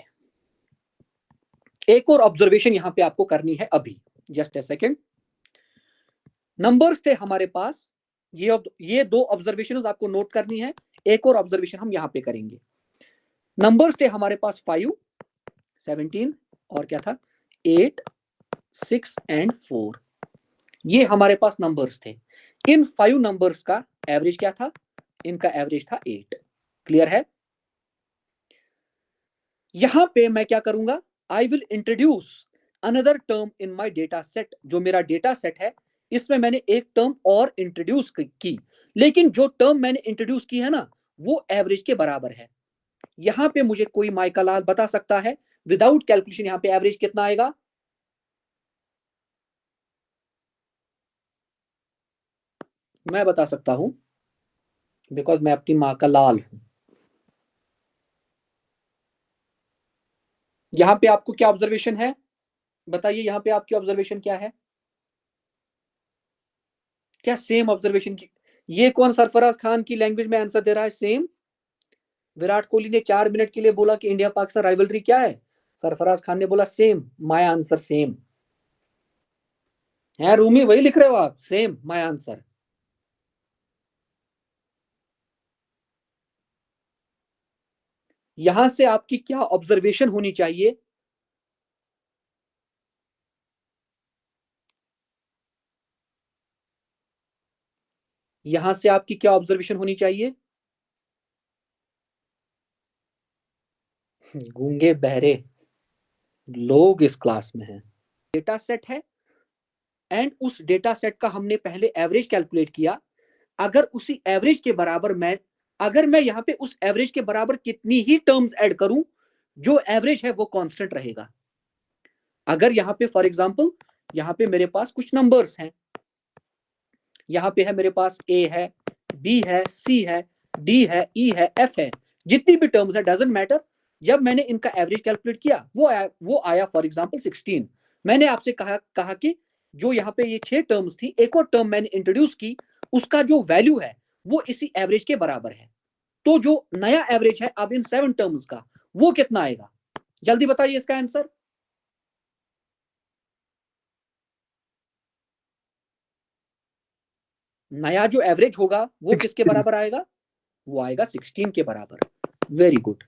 एक और ऑब्जर्वेशन यहां पे आपको करनी है अभी, जस्ट ए सेकेंड। नंबर्स थे हमारे पास, ये दो ऑब्जर्वेशन आपको नोट करनी है। एक और ऑब्जर्वेशन हम यहां पे करेंगे। नंबर्स थे हमारे पास 5, 17 और क्या था 8, 6 एंड 4। ये हमारे पास नंबर्स थे। इन 5 नंबर्स का एवरेज क्या था? इनका एवरेज था 8। क्लियर है? यहां पे मैं क्या करूंगा, I will introduce another term in my data set. जो मेरा डेटा सेट है इसमें मैंने एक टर्म और इंट्रोड्यूस की, लेकिन जो टर्म मैंने इंट्रोड्यूस की है ना, वो एवरेज के बराबर है। यहां पे मुझे कोई माइका लाल बता सकता है विदाउट कैलकुलेशन यहां पे एवरेज कितना आएगा? मैं बता सकता हूं, बिकॉज मैं अपनी माँ का लाल हूं। यहां पे आपको क्या ऑब्जर्वेशन है बताइए, यहां पे आपकी ऑब्जर्वेशन क्या है? क्या सेम ऑब्जर्वेशन की? ये कौन सरफराज खान की लैंग्वेज में आंसर दे रहा है सेम? विराट कोहली ने 4 मिनट के लिए बोला कि इंडिया पाकिस्तान राइवलरी क्या है, सरफराज खान ने बोला सेम, माय आंसर सेम है। रूमी वही लिख रहे हो आप, सेम माय आंसर। यहां से आपकी क्या ऑब्जर्वेशन होनी चाहिए? यहां से आपकी क्या ऑब्जर्वेशन होनी चाहिए? गूंगे बहरे लोग इस क्लास में हैं। डेटा सेट है एंड उस डेटा सेट का हमने पहले एवरेज कैलकुलेट किया। अगर उसी एवरेज के बराबर अगर मैं यहां पे उस एवरेज के बराबर कितनी ही टर्म्स ऐड करूं, जो एवरेज है वो कांस्टेंट रहेगा। अगर यहां पे फॉर एग्जांपल यहां पे मेरे पास कुछ नंबर्स हैं, यहां पे है मेरे पास ए है, बी है, सी है, डी है, ई है, एफ है, जितनी भी टर्म्स है डजंट मैटर। जब मैंने इनका एवरेज कैलकुलेट किया वो आया फॉर एग्जांपल 16। मैंने आपसे कहा कि जो यहाँ पे ये 6 टर्म्स थी, एक और टर्म मैंने इंट्रोड्यूस की, उसका जो वैल्यू है वो इसी एवरेज के बराबर है। तो जो नया एवरेज है अब इन 7 टर्म्स का, वो कितना आएगा? जल्दी बताइए इसका आंसर। नया जो एवरेज होगा वो किसके बराबर आएगा? वो आएगा 16 के बराबर। Very good.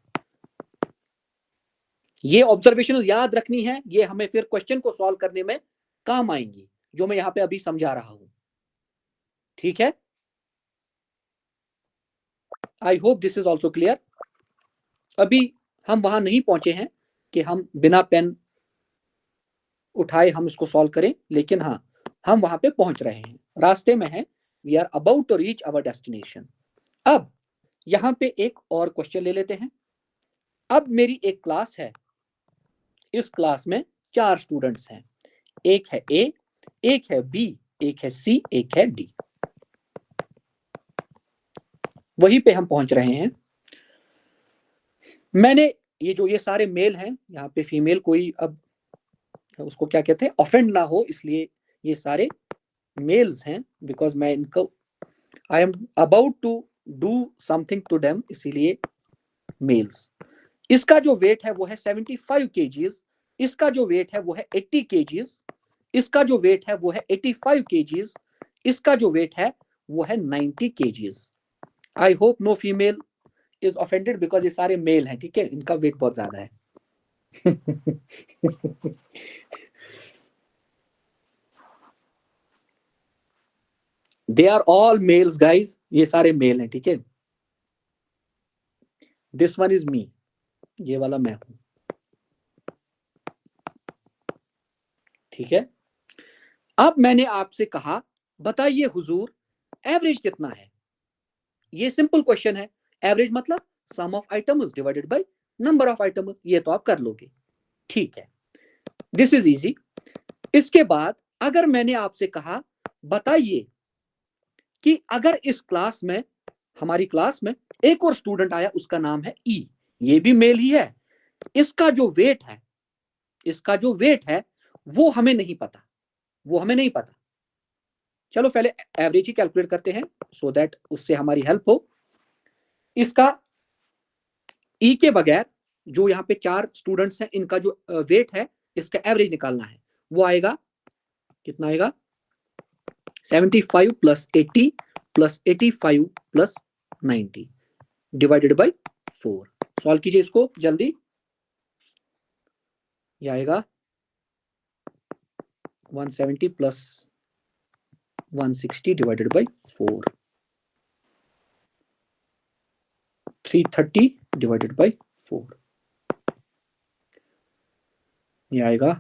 ये ऑब्जर्वेशन याद रखनी है, ये हमें फिर क्वेश्चन को सॉल्व करने में काम आएंगी, जो मैं यहां पे अभी समझा रहा हूं। ठीक है, I hope this is also clear. अभी हम वहां नहीं पहुंचे हैं कि हम बिना पेन उठाए हम इसको सॉल्व करें, लेकिन हाँ हम वहां पे पहुंच रहे हैं, रास्ते में हैं। We are about to reach our destination. अब यहां पे एक और क्वेश्चन ले लेते हैं। अब मेरी एक क्लास है, इस क्लास में 4 स्टूडेंट्स हैं। एक है ए, एक है बी, एक है सी, एक है डी। वहीं पे हम पहुंच रहे हैं। मैंने ये सारे मेल हैं, यहाँ पे फीमेल कोई अब उसको क्या कहते हैं ऑफेंड ना हो, इसलिए ये सारे मेल्स हैं, बिकॉज मैं इनको I am about to do something to them, इसीलिए मेल्स। इसका जो वेट है वो है 75 केजीज, इसका जो वेट है वो है 80 केजीज, इसका जो वेट है वो है 85 केजीज, इसका जो वेट है वो है 90 KGs. I hope no female is offended, because ये सारे मेल हैं, ठीक है, इनका वेट बहुत ज्यादा है। They are all males guys, ये सारे मेल हैं, ठीक है। दिस वन इज मी, ये वाला मैं हूं, ठीक है। अब मैंने आपसे कहा बताइए हुजूर एवरेज कितना है? ये सिंपल क्वेश्चन है। एवरेज मतलब sum of items divided by number of items, ये तो आप कर लोगे, ठीक है, दिस इज इजी। इसके बाद अगर मैंने आपसे कहा बताइए कि अगर इस क्लास में, हमारी क्लास में एक और स्टूडेंट आया, उसका नाम है ई, ये भी मेल ही है, इसका जो वेट है, इसका जो वेट है वो हमें नहीं पता, वो हमें नहीं पता। चलो पहले एवरेज ही कैलकुलेट करते हैं सो दैट उससे हमारी हेल्प हो। इसका ई के बगैर जो यहाँ पे 4 स्टूडेंट्स हैं इनका जो वेट है इसका एवरेज निकालना है। वो आएगा कितना आएगा 75 plus 80 plus 85 plus 90 divided by 4। Solve कीजिए इसको जल्दी। ये आएगा 170 plus 160 divided by 4, 330 divided by 4। ये आएगा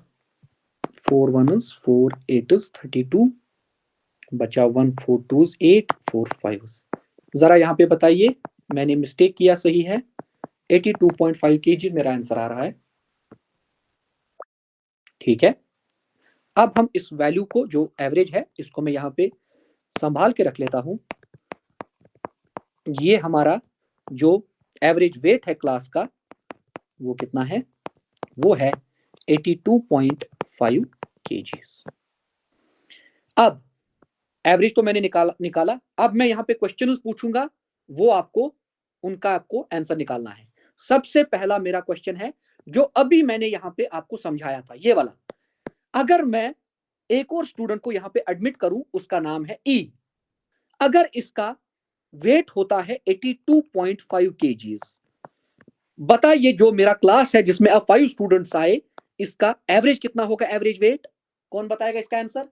4 1s 4 8s 32, बचा 1 4 2s 8 4 5s। जरा यहाँ पे बताइए मैंने मिस्टेक किया सही है? 82.5 kg मेरा आंसर आ रहा है। ठीक है, अब हम इस वैल्यू को जो एवरेज है इसको मैं यहाँ पे संभाल के रख लेता हूं। ये हमारा जो एवरेज वेट है क्लास का वो कितना है? वो है 82.5 kgs। अब एवरेज तो मैंने निकाला। अब मैं यहाँ पे क्वेश्चन पूछूंगा, वो आपको उनका आपको आंसर निकालना है। सबसे पहला मेरा क्वेश्चन है जो अभी मैंने यहाँ पे आपको समझाया था, ये वाला। अगर मैं एक और स्टूडेंट को यहाँ पे एडमिट करूं, उसका नाम है ई। अगर इसका वेट होता है 82.5 kgs, बताइए जो मेरा क्लास है जिसमें अब 5 स्टूडेंट्स आए, इसका एवरेज कितना होगा? एवरेज वेट कौन बताएगा इसका आंसर?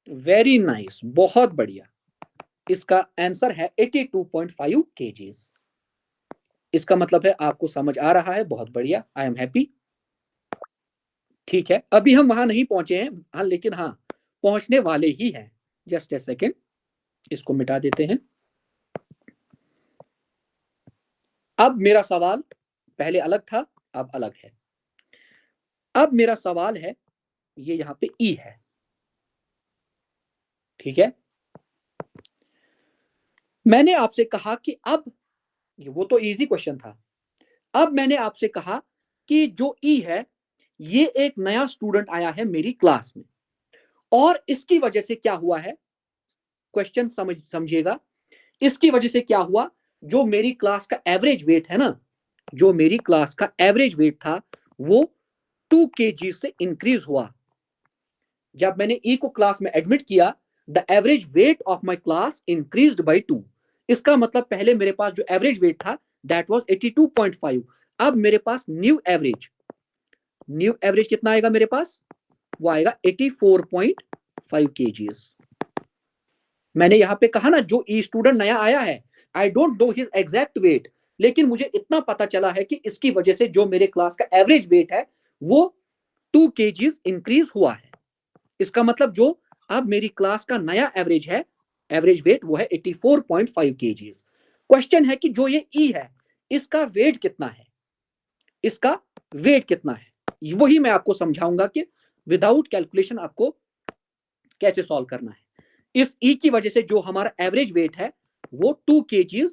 वेरी नाइस, बहुत बढ़िया। इसका आंसर है 82.5 kgs। इसका मतलब है आपको समझ आ रहा है, बहुत बढ़िया, आई एम हैप्पी। ठीक है, अभी हम वहां नहीं पहुंचे हैं, हाँ, लेकिन हाँ पहुंचने वाले ही हैं। जस्ट ए सेकेंड, इसको मिटा देते हैं। अब मेरा सवाल पहले अलग था, अब अलग है। अब मेरा सवाल है, ये यहां पे ई है, ठीक है। मैंने आपसे कहा कि अब वो तो इजी क्वेश्चन था। अब मैंने आपसे कहा कि जो ई है ये एक नया स्टूडेंट आया है मेरी क्लास में, और इसकी वजह से क्या हुआ है, क्वेश्चन समझिएगा। इसकी वजह से क्या हुआ, जो मेरी क्लास का एवरेज वेट है ना, जो मेरी क्लास का एवरेज वेट था वो 2 kg से इंक्रीज हुआ। जब मैंने ई को क्लास में एडमिट किया, the average weight of my class increased by 2। इसका मतलब पहले मेरे पास जो एवरेज वेट था दैट वाज 82.5, अब मेरे पास न्यू एवरेज कितना आएगा मेरे पास? वो आएगा 84.5 kgs। मैंने यहां पे कहा ना जो ई स्टूडेंट नया आया है, I don't know his exact wait, लेकिन मुझे इतना पता चला है कि इसकी वजह से जो मेरे क्लास का एवरेज वेट है वो 2 kgs इंक्रीज हुआ है। इसका मतलब जो अब मेरी क्लास का नया एवरेज है, एवरेज वेट, वो है 84.5 kgs। क्वेश्चन है कि जो ये ई है इसका वेट कितना है, इसका वेट कितना है, वही मैं आपको समझाऊंगा कि विदाउट कैलकुलेशन आपको कैसे सॉल्व करना है। इस ई की वजह से जो हमारा एवरेज वेट है वो 2 kgs,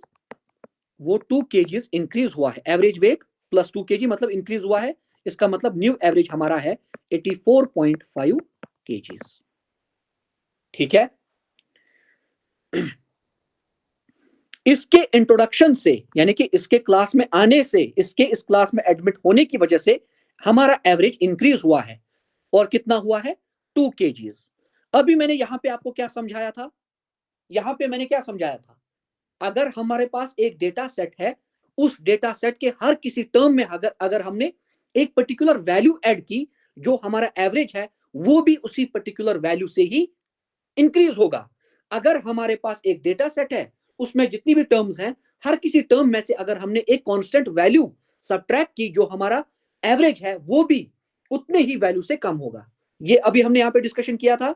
वो 2 kgs इंक्रीज हुआ है। एवरेज वेट प्लस 2 kg मतलब इंक्रीज हुआ है। इसका मतलब न्यू एवरेज हमारा है 84.5 kgs। ठीक है, इसके इंट्रोडक्शन से, यानी कि इसके क्लास में आने से, इसके इस क्लास में एडमिट होने की वजह से हमारा एवरेज इंक्रीज हुआ है। और कितना हुआ है? 2 kgs। अभी मैंने यहां पे आपको क्या समझाया था? यहां पे मैंने क्या समझाया था, अगर हमारे पास एक डेटा सेट है, उस डेटा सेट के हर किसी टर्म में अगर अगर हमने एक पर्टिकुलर वैल्यू ऐड की, जो हमारा एवरेज है वो भी उसी पर्टिकुलर वैल्यू से ही इंक्रीज होगा। अगर हमारे पास एक डेटा सेट है, उसमें जितनी भी टर्म्स हैं, हर किसी टर्म में से अगर हमने एक कांस्टेंट वैल्यू सब्ट्रैक्ट की, जो हमारा एवरेज है वो भी उतने ही वैल्यू से कम होगा। ये अभी हमने यहां पे डिस्कशन किया था।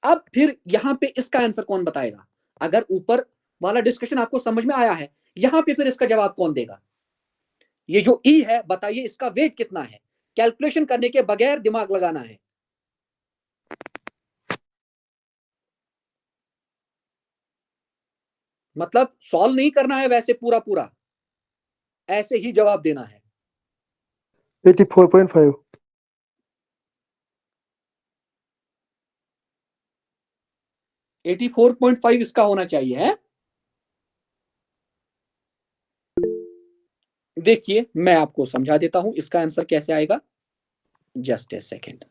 अब फिर यहां पे इसका आंसर कौन बताएगा? अगर ऊपर वाला डिस्कशन आपको समझ में आया है, यहां पे फिर इसका जवाब कौन देगा? ये जो ई है, बताइए इसका वेट कितना है? कैलकुलेशन करने के बगैर दिमाग लगाना है। मतलब सॉल्व नहीं करना है वैसे पूरा पूरा, ऐसे ही जवाब देना है। 84.5. 84.5 इसका होना चाहिए है। देखिए मैं आपको समझा देता हूं इसका आंसर कैसे आएगा, जस्ट ए सेकेंड।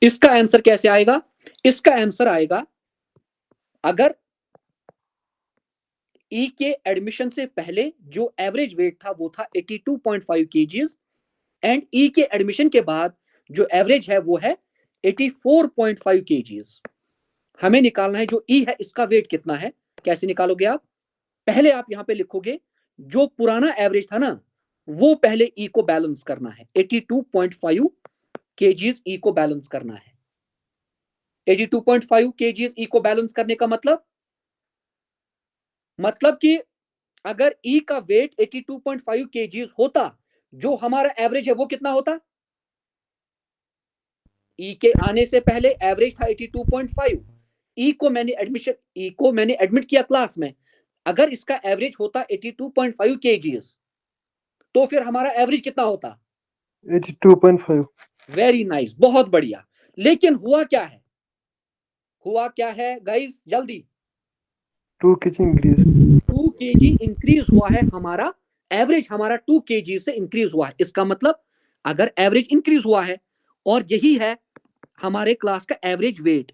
इसका आंसर कैसे आएगा, इसका आंसर आएगा अगर ई के एडमिशन से पहले जो एवरेज वेट था वो था 82.5 kgs एंड ई के एडमिशन के बाद जो एवरेज है वो है 84.5 kgs। हमें निकालना है जो ई है इसका वेट कितना है। कैसे निकालोगे आप, पहले आप यहां पे लिखोगे जो पुराना एवरेज था ना वो पहले ई को बैलेंस करना है, 82.5 kgs ई को बैलेंस करना है। 82.5 kgs ई को बैलेंस करने का मतलब कि अगर ई का वेट 82.5 kgs होता, जो हमारा एवरेज है वो कितना होता, ई के आने से पहले एवरेज था 82.5, ई को मैंने एडमिट किया क्लास में, अगर इसका एवरेज होता 82.5 kgs तो फिर हमारा एवरेज कितना होता, 82.5. वेरी नाइस, बहुत बढ़िया। लेकिन हुआ क्या है गाइस, जल्दी 2 kg increase. 2 kg इंक्रीज हुआ है, हमारा एवरेज हमारा 2 kg से इंक्रीज हुआ है। इसका मतलब अगर एवरेज इंक्रीज हुआ है और यही है हमारे क्लास का एवरेज वेट,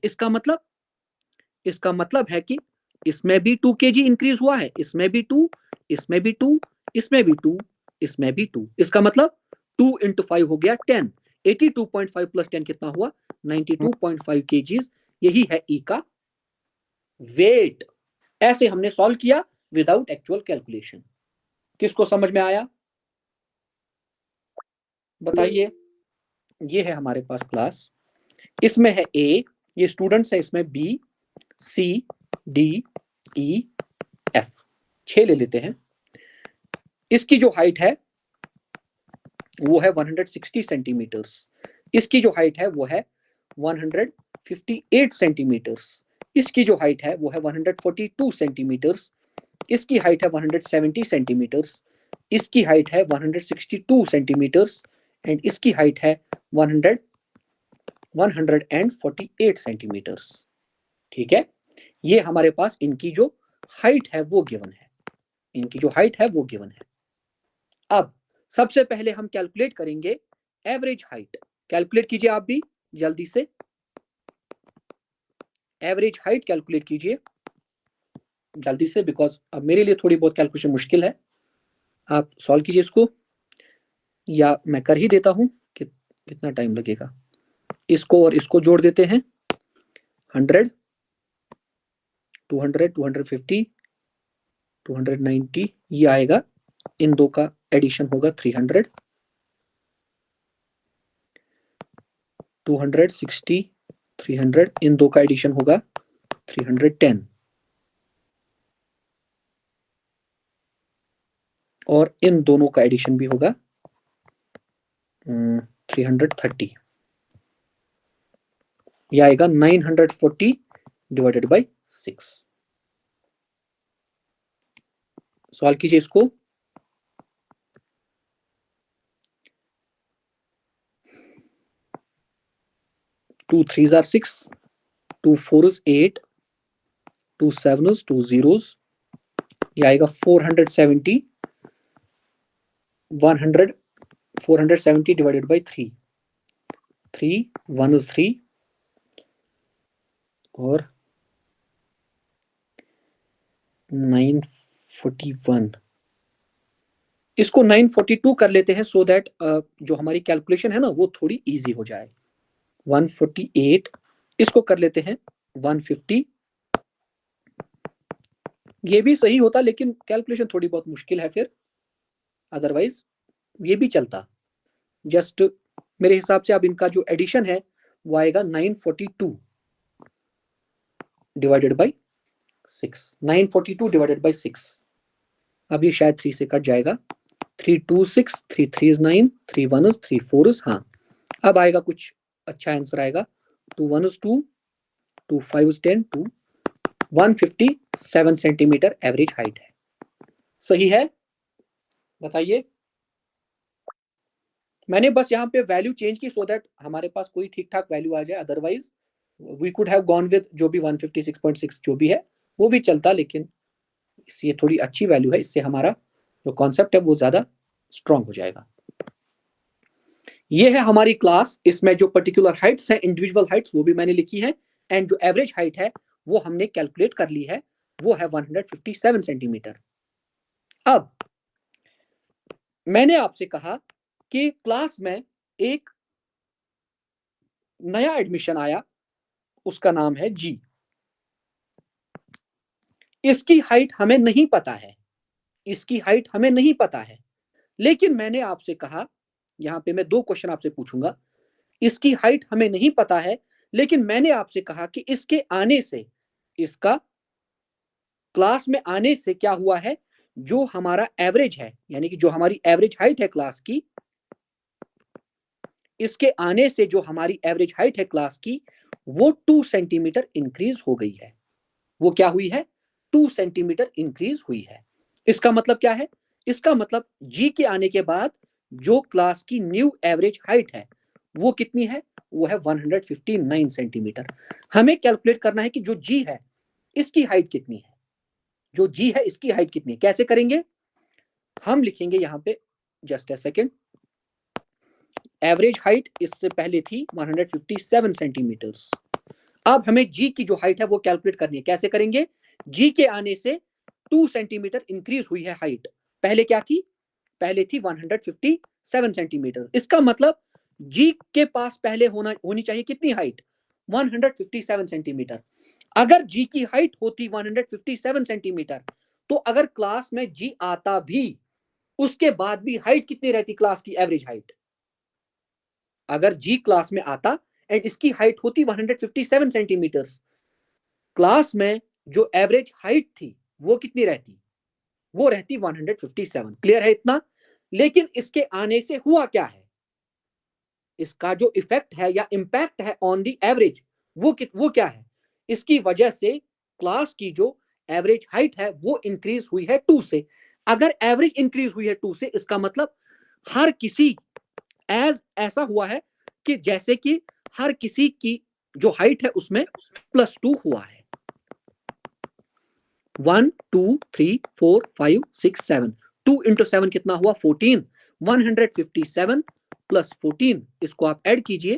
इसका मतलब है कि इसमें भी 2 kg इंक्रीज हुआ है, इसमें भी 2, इसमें भी 2, इसमें भी 2, इसमें भी 2। इसका मतलब 2 इंटू 5 हो गया 10। 82.5 प्लस 10 कितना हुआ, 92.5 kgs। यही है ई का वेट। ऐसे हमने सॉल्व किया विदाउट एक्चुअल कैलकुलेशन। किसको समझ में आया बताइए। ये है हमारे पास क्लास, इसमें है ए, ये स्टूडेंट्स है, इसमें B C D E F, 6 ले लेते हैं। इसकी जो हाइट है वो है 160 सेंटीमीटर्स, इसकी जो हाइट है वो है 158 सेंटीमीटर्स, इसकी जो हाइट है वो है 142 सेंटीमीटर्स, इसकी हाइट है 170 सेंटीमीटर्स, इसकी हाइट है 162 सेंटीमीटर्स एंड इसकी हाइट है 148 सेंटीमीटर्स। ठीक है, ये हमारे पास इनकी जो हाइट है वो गिवन है, इनकी जो हाइट है वो गिवन है। अब सबसे पहले हम कैलकुलेट करेंगे एवरेज हाइट। कैलकुलेट कीजिए आप भी जल्दी से, एवरेज हाइट कैलकुलेट कीजिए जल्दी से, बिकॉज अब मेरे लिए थोड़ी बहुत कैलकुलेशन मुश्किल है। आप सॉल्व कीजिए इसको, या मैं कर ही देता हूं कि कितना टाइम लगेगा। इसको और इसको जोड़ देते हैं, 100, 200, 250, 290 ये आएगा। इन दो का एडिशन होगा 300, 260, 300, इन दो का एडिशन होगा 310 और इन दोनों का एडिशन भी होगा 330। यह आएगा 940 डिवाइडेड बाय 6। सॉल्व कीजिए इसको, 2 3s are 6, 2 4s 8, 2 7s 2 zeros, ये आएगा 470, 470 डिवाइडेड बाय 3, 3 1 is 3 और 941, इसको 942 कर लेते हैं सो दैट जो हमारी कैलकुलेशन है ना वो थोड़ी इजी हो जाए। 148, इसको कर लेते हैं 150, ये भी सही होता लेकिन कैलकुलेशन थोड़ी बहुत मुश्किल है फिर, अदरवाइज ये भी चलता। जस्ट मेरे हिसाब से अब इनका जो एडिशन है वो आएगा 942 डिवाइडेड बाय 6, 942 डिवाइडेड बाय 6। अब ये शायद 3 से कट जाएगा, 3 2 6, 3 3 is 9, 3 1 is 3 4 is, हाँ अब आएगा कुछ अच्छा आंसर आएगा, 2 1 is 2, 2 5 is 10, 2 157 centimetre average height है। सही है, बताइए। मैंने बस यहाँ पे वैल्यू चेंज की सो दैट हमारे पास कोई ठीक ठाक वैल्यू आ जाए, otherwise we could have gone with जो भी 156.6 जो भी है वो भी चलता, लेकिन ये थोड़ी अच्छी वैल्यू है, इससे हमारा जो कॉन्सेप्ट है वो ज्यादा स्ट्रांग हो जाएगा। ये है हमारी क्लास, इसमें जो पर्टिकुलर हाइट्स हैं, इंडिविजुअल हाइट्स वो भी मैंने लिखी है, एंड जो एवरेज हाइट है वो हमने कैलकुलेट कर ली है, वो है 157 सेंटीमीटर। अब मैंने आपसे कहा कि क्लास में एक नया एडमिशन आया, उसका नाम है जी। इसकी हाइट हमें नहीं पता है, इसकी हाइट हमें नहीं पता है, लेकिन मैंने आपसे कहा, यहां पे मैं 2 क्वेश्चन आपसे पूछूंगा, इसकी हाइट हमें नहीं पता है, लेकिन मैंने आपसे कहा कि इसके आने से, इसका क्लास में आने से क्या हुआ है, जो हमारा एवरेज है, यानी कि जो हमारी एवरेज हाइट है क्लास की, इसके आने से जो हमारी एवरेज हाइट है क्लास की, वो 2 सेंटीमीटर इंक्रीज हो गई है। वो क्या हुई है, 2 सेंटीमीटर इंक्रीज हुई है। इसका मतलब क्या है, इसका मतलब जी के आने के बाद जो क्लास की न्यू एवरेज हाइट है वो कितनी है, वो है 159 सेंटीमीटर। हमें कैलकुलेट करना है कि जो जी है इसकी हाइट कितनी है, जो जी है इसकी हाइट कितनी है। कैसे करेंगे, हम लिखेंगे यहां पे, just a second, average height इससे पहले थी 157 सेंटीमीटर्स। अब हमें जी की जो हाइट है वो कैलकुलेट करनी है। कैसे करेंगे, जी के आने से 2 सेंटीमीटर इंक्रीज हुई है हाइट, पहले क्या थी, पहले थी 157 सेंटीमीटर। इसका मतलब जी के पास पहले होनी चाहिए कितनी हाइट, 157 सेंटीमीटर। अगर जी की हाइट होती 157 सेंटीमीटर, तो अगर क्लास में जी आता भी, उसके बाद भी हाइट कितनी रहती क्लास की एवरेज हाइट, अगर जी क्लास में आता एंड इसकी हाइट होती 157 सेंटीमीटर, क्लास में जो एवरेज हाइट थी वो कितनी रहती, वो रहती 157। क्लियर है इतना। लेकिन इसके आने से हुआ क्या है, इसका जो इफेक्ट है या इंपैक्ट है ऑन दी एवरेज, वो क्या है, इसकी वजह से क्लास की जो एवरेज हाइट है वो इंक्रीज हुई है 2 से। अगर एवरेज इंक्रीज हुई है 2 से, इसका मतलब हर किसी ऐसा हुआ है कि जैसे कि हर किसी की जो हाइट है उसमें +2 हुआ है। 1 2 3 4 5 6 7, 2 इंटू 7 कितना हुआ, 14। 157 प्लस 14, इसको आप ऐड कीजिए,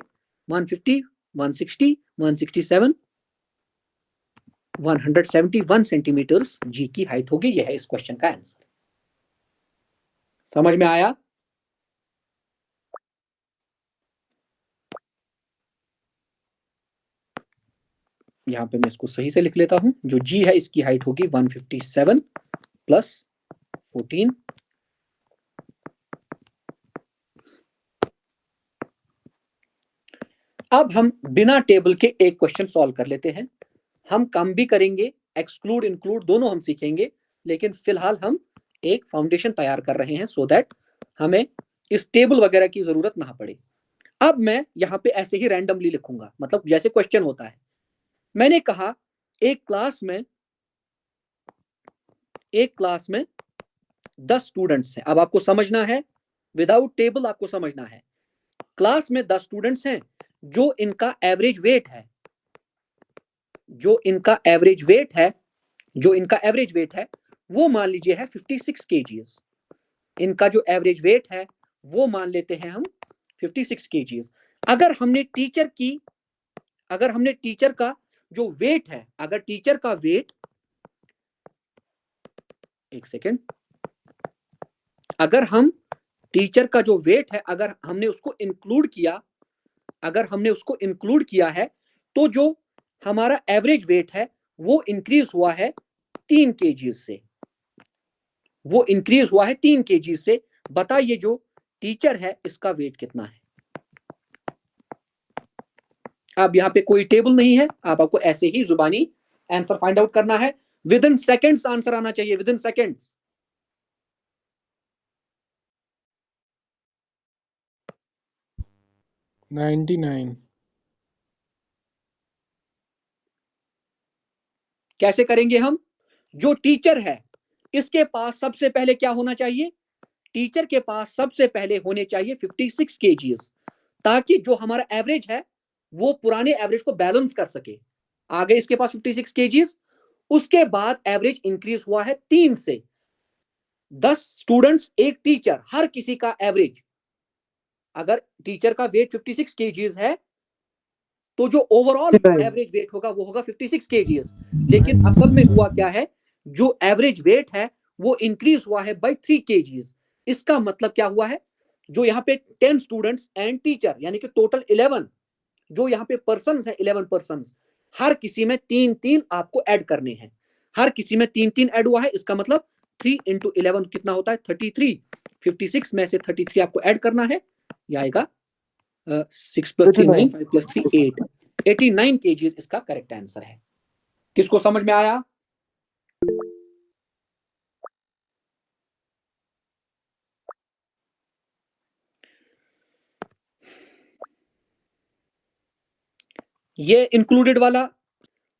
150 160 167 171 सेंटीमीटर जी की हाइट होगी। यह है इस क्वेश्चन का आंसर। समझ में आया। यहां पे मैं इसको सही से लिख लेता हूं, जो जी है इसकी हाइट होगी 157 प्लस 14। अब हम बिना टेबल के एक क्वेश्चन सॉल्व कर लेते हैं। हम कम भी करेंगे, एक्सक्लूड इंक्लूड दोनों हम सीखेंगे, लेकिन फिलहाल हम एक फाउंडेशन तैयार कर रहे हैं सो दैट हमें इस टेबल वगैरह की जरूरत ना पड़े। अब मैं यहां पे ऐसे ही रैंडमली लिखूंगा, मतलब जैसे क्वेश्चन होता है। मैंने कहा एक क्लास में 10 स्टूडेंट्स हैं। अब आपको समझना है, विदाउट टेबल आपको समझना है। क्लास में 10 स्टूडेंट्स हैं, जो इनका एवरेज वेट है, जो इनका एवरेज वेट है वो मान लीजिए है 56 kgs। इनका जो एवरेज वेट है वो मान लेते हैं हम 56 kgs। अगर हमने टीचर का जो वेट है, अगर टीचर का वेट, एक सेकेंड, अगर हम टीचर का जो वेट है अगर हमने उसको इंक्लूड किया है, तो जो हमारा एवरेज वेट है वो इंक्रीज हुआ है 3 kg से, वो इंक्रीज हुआ है 3 kg से। बताइए जो टीचर है इसका वेट कितना है। अब यहाँ पे कोई टेबल नहीं है, आपको ऐसे ही जुबानी आंसर फाइंड आउट करना है। विद इन सेकेंड्स आंसर आना चाहिए, विद इन सेकेंड्स। 99। कैसे करेंगे हम? जो टीचर है इसके पास सबसे पहले क्या होना चाहिए? टीचर के पास सबसे पहले होने चाहिए 56 kgs, ताकि जो हमारा एवरेज है वो पुराने एवरेज को बैलेंस कर सके। आगे इसके पास 56 kgs, उसके बाद एवरेज इंक्रीज हुआ है 3 से। 10 स्टूडेंट्स एक टीचर, हर किसी का एवरेज, अगर टीचर का वेट 56 kgs है तो जो ओवरऑल 59। एवरेज वेट होगा वो होगा 56 kgs। लेकिन असल में हुआ क्या है, जो एवरेज वेट है वो इंक्रीज हुआ है बाय 3 kgs। इसका मतलब क्या हुआ है, जो यहाँ पे 10 स्टूडेंट्स एंड टीचर यानी कि टोटल 11, जो यहाँ पे पर्सन है 11 पर्सन, हर किसी में 3-3 आपको ऐड करने हैं। हर किसी में 3-3 ऐड हुआ है, इसका मतलब 3 इंटू 11 कितना होता है? 33। 56 में से 33 आपको ऐड करना है, यह आएगा 6 + 3 9, 5 + 3 8। 89 kgs इसका करेक्ट आंसर है। किसको समझ में आया? ये इंक्लूडेड वाला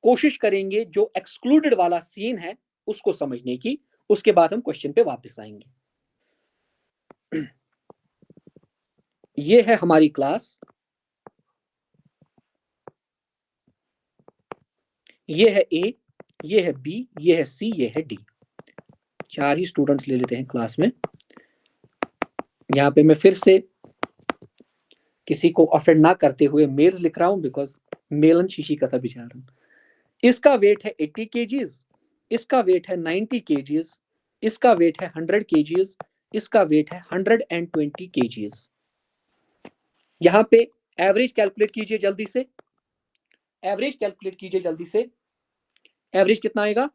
कोशिश करेंगे, जो एक्सक्लूडेड वाला सीन है उसको समझने की, उसके बाद हम क्वेश्चन पे वापस आएंगे। ये है हमारी क्लास, ये है ए, ये है बी, ये है सी, ये है डी। 4 ही स्टूडेंट्स ले लेते हैं क्लास में। यहाँ पे मैं फिर से किसी को ऑफेंड ना करते हुए मेल्स लिख रहा हूं, बिकॉज मेलन शीशी का था बेचारा। इसका वेट है 80 kgs, इसका वेट है 90 kgs, इसका वेट है 100 kgs, इसका वेट है 120 kgs। यहाँ पे एवरेज कैलकुलेट कीजिए जल्दी से, एवरेज कैलकुलेट कीजिए जल्दी से। एवरेज कितना आएगा?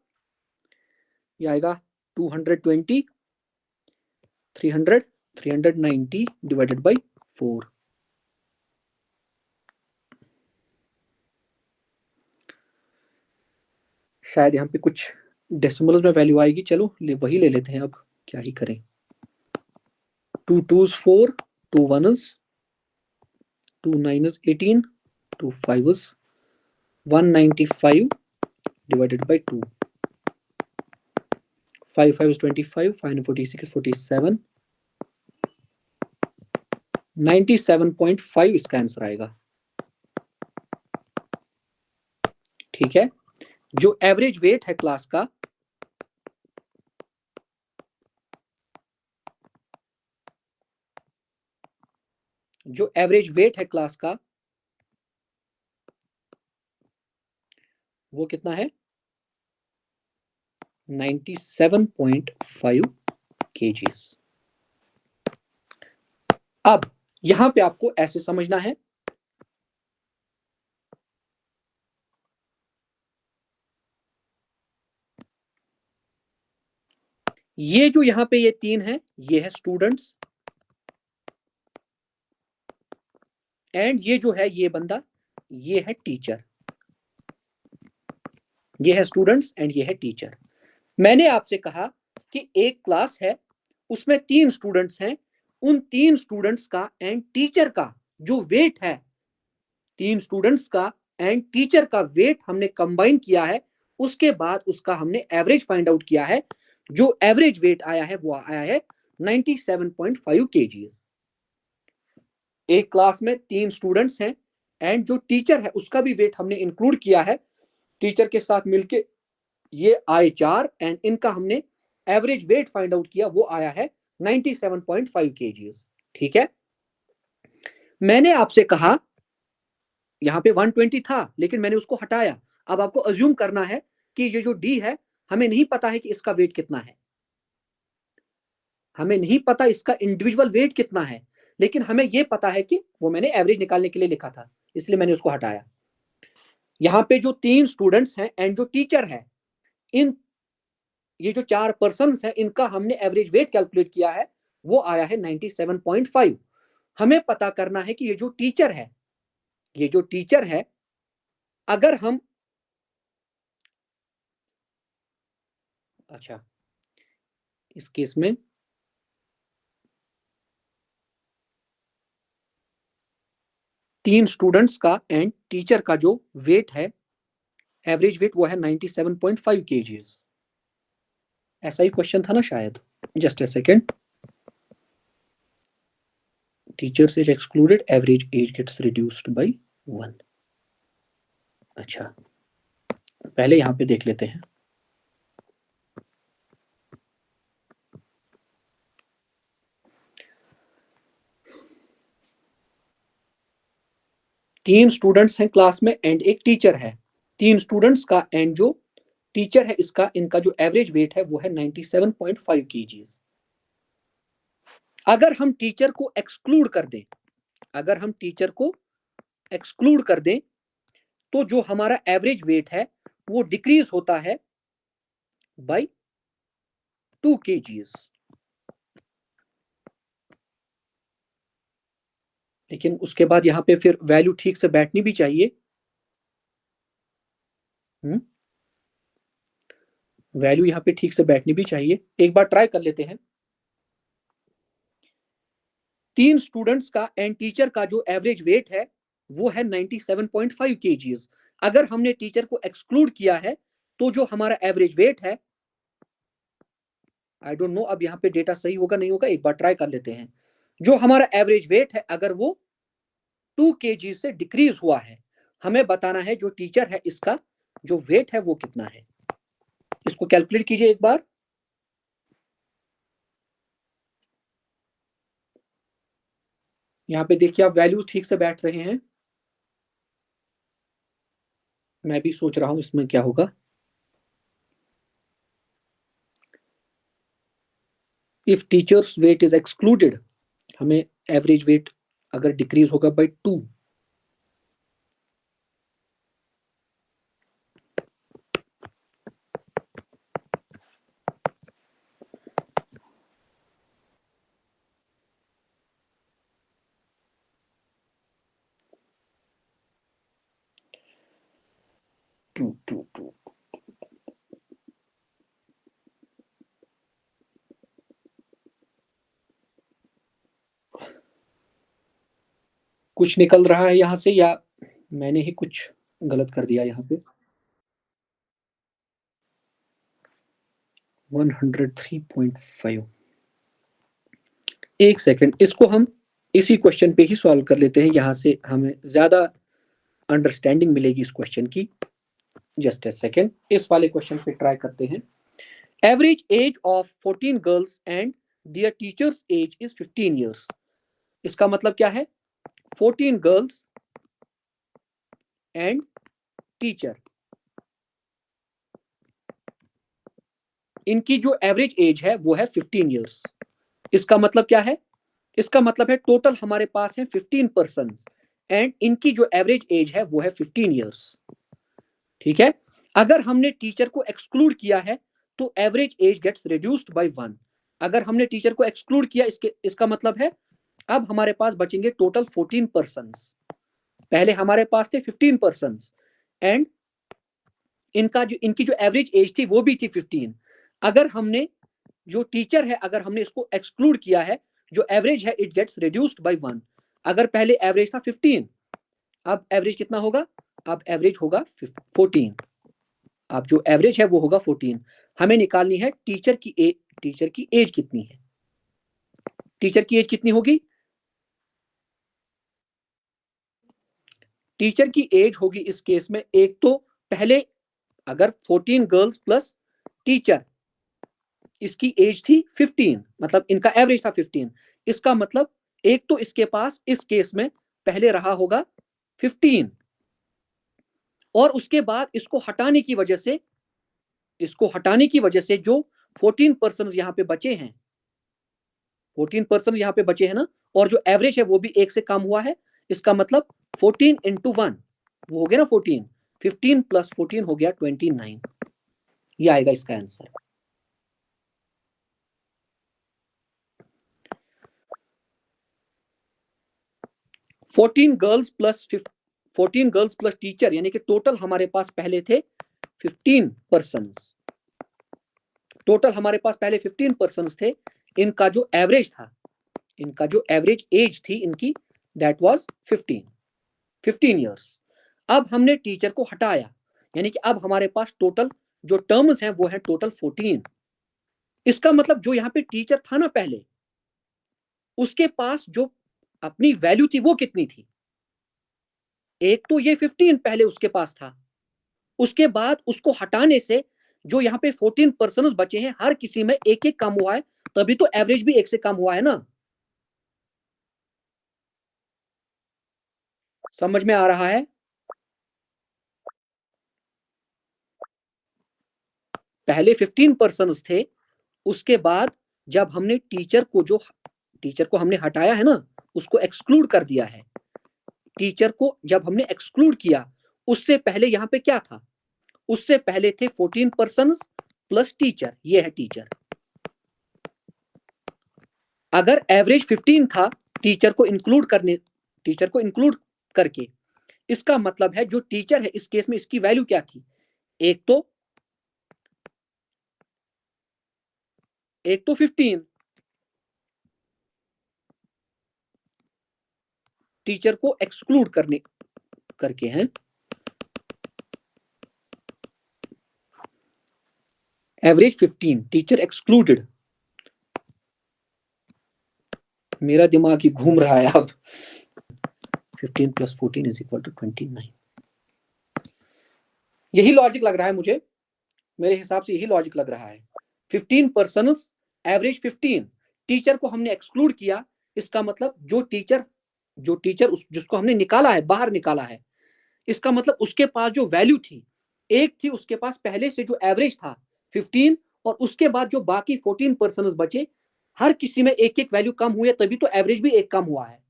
ये आएगा 220, 300, 390 डिवाइडेड बाई 4। शायद यहाँ पे कुछ डेसिमल्स में वैल्यू आएगी, चलो वही ले लेते हैं, अब क्या ही करें। 2 2s 4, 2 1s, 2 9s 18, 2 5s 195 divided by 2। 5 5 is 25, 5 and 46 is 47, 97.5 इसका आंसर आएगा। ठीक है, जो एवरेज वेट है क्लास का, जो एवरेज वेट है क्लास का वो कितना है? 97.5 kgs। अब यहां पे आपको ऐसे समझना है, ये जो यहां पे ये 3 है ये है स्टूडेंट्स, एंड ये जो है ये बंदा ये है टीचर। ये है स्टूडेंट्स एंड ये है टीचर। मैंने आपसे कहा कि एक क्लास है उसमें 3 स्टूडेंट्स हैं, उन 3 स्टूडेंट्स का एंड टीचर का जो वेट है, 3 स्टूडेंट्स का एंड टीचर का वेट हमने कंबाइन किया है, उसके बाद उसका हमने एवरेज फाइंड आउट किया है। जो एवरेज वेट आया है वो आया है 97.5 kg। एक क्लास में 3 स्टूडेंट्स हैं एंड जो टीचर है उसका भी वेट हमने इंक्लूड किया है, टीचर के साथ मिलके ये आए 4 एंड इनका हमने एवरेज वेट फाइंड आउट किया, वो आया है 97.5 kgs। ठीक है, मैंने आपसे कहा यहाँ पे 120 था लेकिन मैंने उसको हटाया। अब आपको अज्यूम करना है कि ये जो डी है, हमें नहीं पता है कि इसका वेट कितना है, हमें नहीं पता इसका इंडिविजुअल वेट कितना है, लेकिन हमें यह पता है कि वो मैंने एवरेज निकालने के लिए लिखा था, इसलिए मैंने उसको हटाया। यहाँ पे जो 3 स्टूडेंट्स हैं एंड जो टीचर है, इन ये जो 4 पर्सन है इनका हमने एवरेज वेट कैलकुलेट किया है, वो आया है 97.5। हमें पता करना है कि ये जो टीचर है, ये जो टीचर है, अगर हम, अच्छा इस केस में 3 स्टूडेंट्स का एंड टीचर का जो वेट है, एवरेज वेट, वो है 97.5 kgs। ऐसा ही क्वेश्चन था ना शायद। Just a second. Teachers age excluded, average age gets reduced by 1। अच्छा, पहले यहां पे देख लेते हैं। तीन स्टूडेंट्स हैं क्लास में एंड एक टीचर है। 3 स्टूडेंट्स का एंड जो टीचर है इसका, इनका जो एवरेज वेट है वो है 97.5 kgs। अगर हम टीचर को एक्सक्लूड कर दें, अगर हम टीचर को एक्सक्लूड कर दें, तो जो हमारा एवरेज वेट है वो डिक्रीज होता है बाय 2 kgs। लेकिन उसके बाद यहां पे फिर वैल्यू ठीक से बैठनी भी चाहिए। वैल्यू यहां पे ठीक से बैठनी भी चाहिए। एक बार ट्राई कर लेते हैं। 3 स्टूडेंट्स का एंड टीचर का जो एवरेज वेट है वो है 97.5 kgs। अगर हमने टीचर को एक्सक्लूड किया है तो जो हमारा एवरेज वेट है, आई डोंट नो अब यहाँ पे डेटा सही होगा नहीं होगा, एक बार ट्राई कर लेते हैं। जो हमारा एवरेज वेट है अगर वो 2 kg से डिक्रीज हुआ है, हमें बताना है जो टीचर है इसका जो वेट है वो कितना है। इसको कैलकुलेट कीजिए एक बार। यहाँ पे देखिए आप वैल्यूज ठीक से बैठ रहे हैं। मैं भी सोच रहा हूं इसमें क्या होगा। If teachers weight is excluded, हमें एवरेज वेट अगर डिक्रीज होगा बाय 2, टू कुछ निकल रहा है यहां से या मैंने ही कुछ गलत कर दिया यहाँ पे। 103.5। एक सेकंड, इसको हम इसी क्वेश्चन पे ही सॉल्व कर लेते हैं, यहां से हमें ज्यादा अंडरस्टैंडिंग मिलेगी इस क्वेश्चन की। जस्ट अ सेकंड, इस वाले क्वेश्चन पे ट्राई करते हैं। Average age of 14 girls and their teachers age is 15 years. इसका मतलब क्या है? 14 गर्ल्स एंड टीचर, इनकी जो एवरेज एज है वो है 15 ईयर्स। इसका मतलब क्या है? इसका मतलब है टोटल हमारे पास है 15 पर्सन एंड इनकी जो एवरेज एज है वो है 15 ईयर्स। ठीक है। अगर हमने टीचर को एक्सक्लूड किया है तो average age gets reduced by 1। अगर हमने टीचर को एक्सक्लूड किया, इसका मतलब है अब हमारे पास बचेंगे टोटल 14 पर्सन। पहले हमारे पास थे 15 पर्सन एंड इनकी जो एवरेज एज थी वो भी थी 15। अगर हमने जो टीचर है अगर हमने इसको एक्सक्लूड किया है, जो एवरेज है इट गेट्स रिड्यूस्ड बाय 1। अगर पहले एवरेज था 15, अब एवरेज कितना होगा? अब एवरेज होगा 14। अब जो एवरेज है वो होगा 14। हमें निकालनी है टीचर की एज कितनी है। टीचर की एज कितनी होगी? टीचर की एज होगी इस केस में, एक तो पहले अगर 14 गर्ल्स प्लस टीचर, इसकी एज थी 15, मतलब इनका एवरेज था 15। इसका मतलब एक तो इसके पास इस केस में पहले रहा होगा 15 और उसके बाद इसको हटाने की वजह से जो 14 पर्सन यहां पे बचे हैं, 14 पर्सन यहां पे बचे हैं ना, और जो एवरेज है वो भी एक से कम हुआ है। इसका मतलब 14 इंटू 1 वो हो गया ना 14, 15 प्लस 14 हो गया 29। ये आएगा इसका answer. Fourteen girls plus teacher, यानी कि टोटल हमारे पास पहले थे 15 पर्सन। टोटल हमारे पास पहले 15 पर्सन थे। इनका जो एवरेज एज थी इनकी, दैट वाज 15। 15 ईयर्स। अब हमने टीचर को हटाया, यानी कि अब हमारे पास टोटल जो टर्म्स हैं वो है टोटल 14। इसका मतलब जो यहाँ पे टीचर था ना पहले, उसके पास जो अपनी वैल्यू थी वो कितनी थी? एक तो ये 15 पहले उसके पास था, उसके बाद उसको हटाने से जो यहाँ पे 14 पर्सन बचे हैं, हर किसी में एक एक कम हुआ है, तभी तो एवरेज भी एक से कम हुआ है ना। समझ में आ रहा है? पहले 15 पर्सन थे, उसके बाद जब हमने टीचर को हमने हटाया है ना, उसको एक्सक्लूड कर दिया है। टीचर को जब हमने एक्सक्लूड किया, उससे पहले यहाँ पे क्या था? उससे पहले थे 14 पर्सन प्लस टीचर, ये है टीचर। अगर एवरेज 15 था टीचर को इंक्लूड करके, इसका मतलब है जो टीचर है इस केस में इसकी वैल्यू क्या थी? एक तो 15 टीचर को एक्सक्लूड करके हैं, एवरेज 15 टीचर एक्सक्लूडेड। मेरा दिमाग ही घूम रहा है अब। 15 प्लस 14 इज इक्वल टू 29। यही लॉजिक लग रहा है मुझे, मेरे हिसाब से यही लॉजिक लग रहा है। 15 पर्सन, एवरेज 15, टीचर को हमने एक्सक्लूड किया, इसका मतलब जो टीचर जिसको हमने निकाला है, बाहर निकाला है, इसका मतलब उसके पास जो वैल्यू थी, एक थी उसके पास पहले से जो एवरेज था 15, और उसके बाद जो बाकी 14 पर्सन बचे, हर किसी में एक एक वैल्यू कम हुई है, तभी तो एवरेज भी एक कम हुआ है।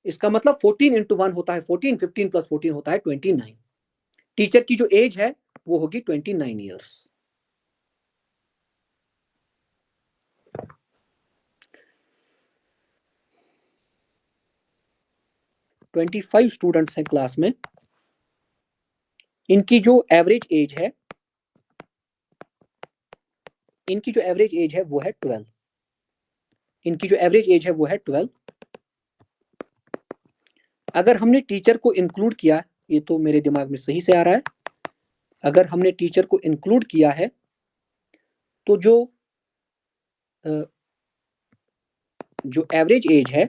इसका मतलब 14 इंटू 1 होता है 14, 15 प्लस 14 होता है 29। टीचर की जो एज है वो होगी 29 ईयर्स। ट्वेंटी 25 स्टूडेंट्स हैं क्लास में, इनकी जो एवरेज एज है वो है 12। इनकी जो एवरेज एज है वो है 12। अगर हमने टीचर को इंक्लूड किया, ये तो मेरे दिमाग में सही से आ रहा है, अगर हमने टीचर को इंक्लूड किया है तो जो एवरेज एज है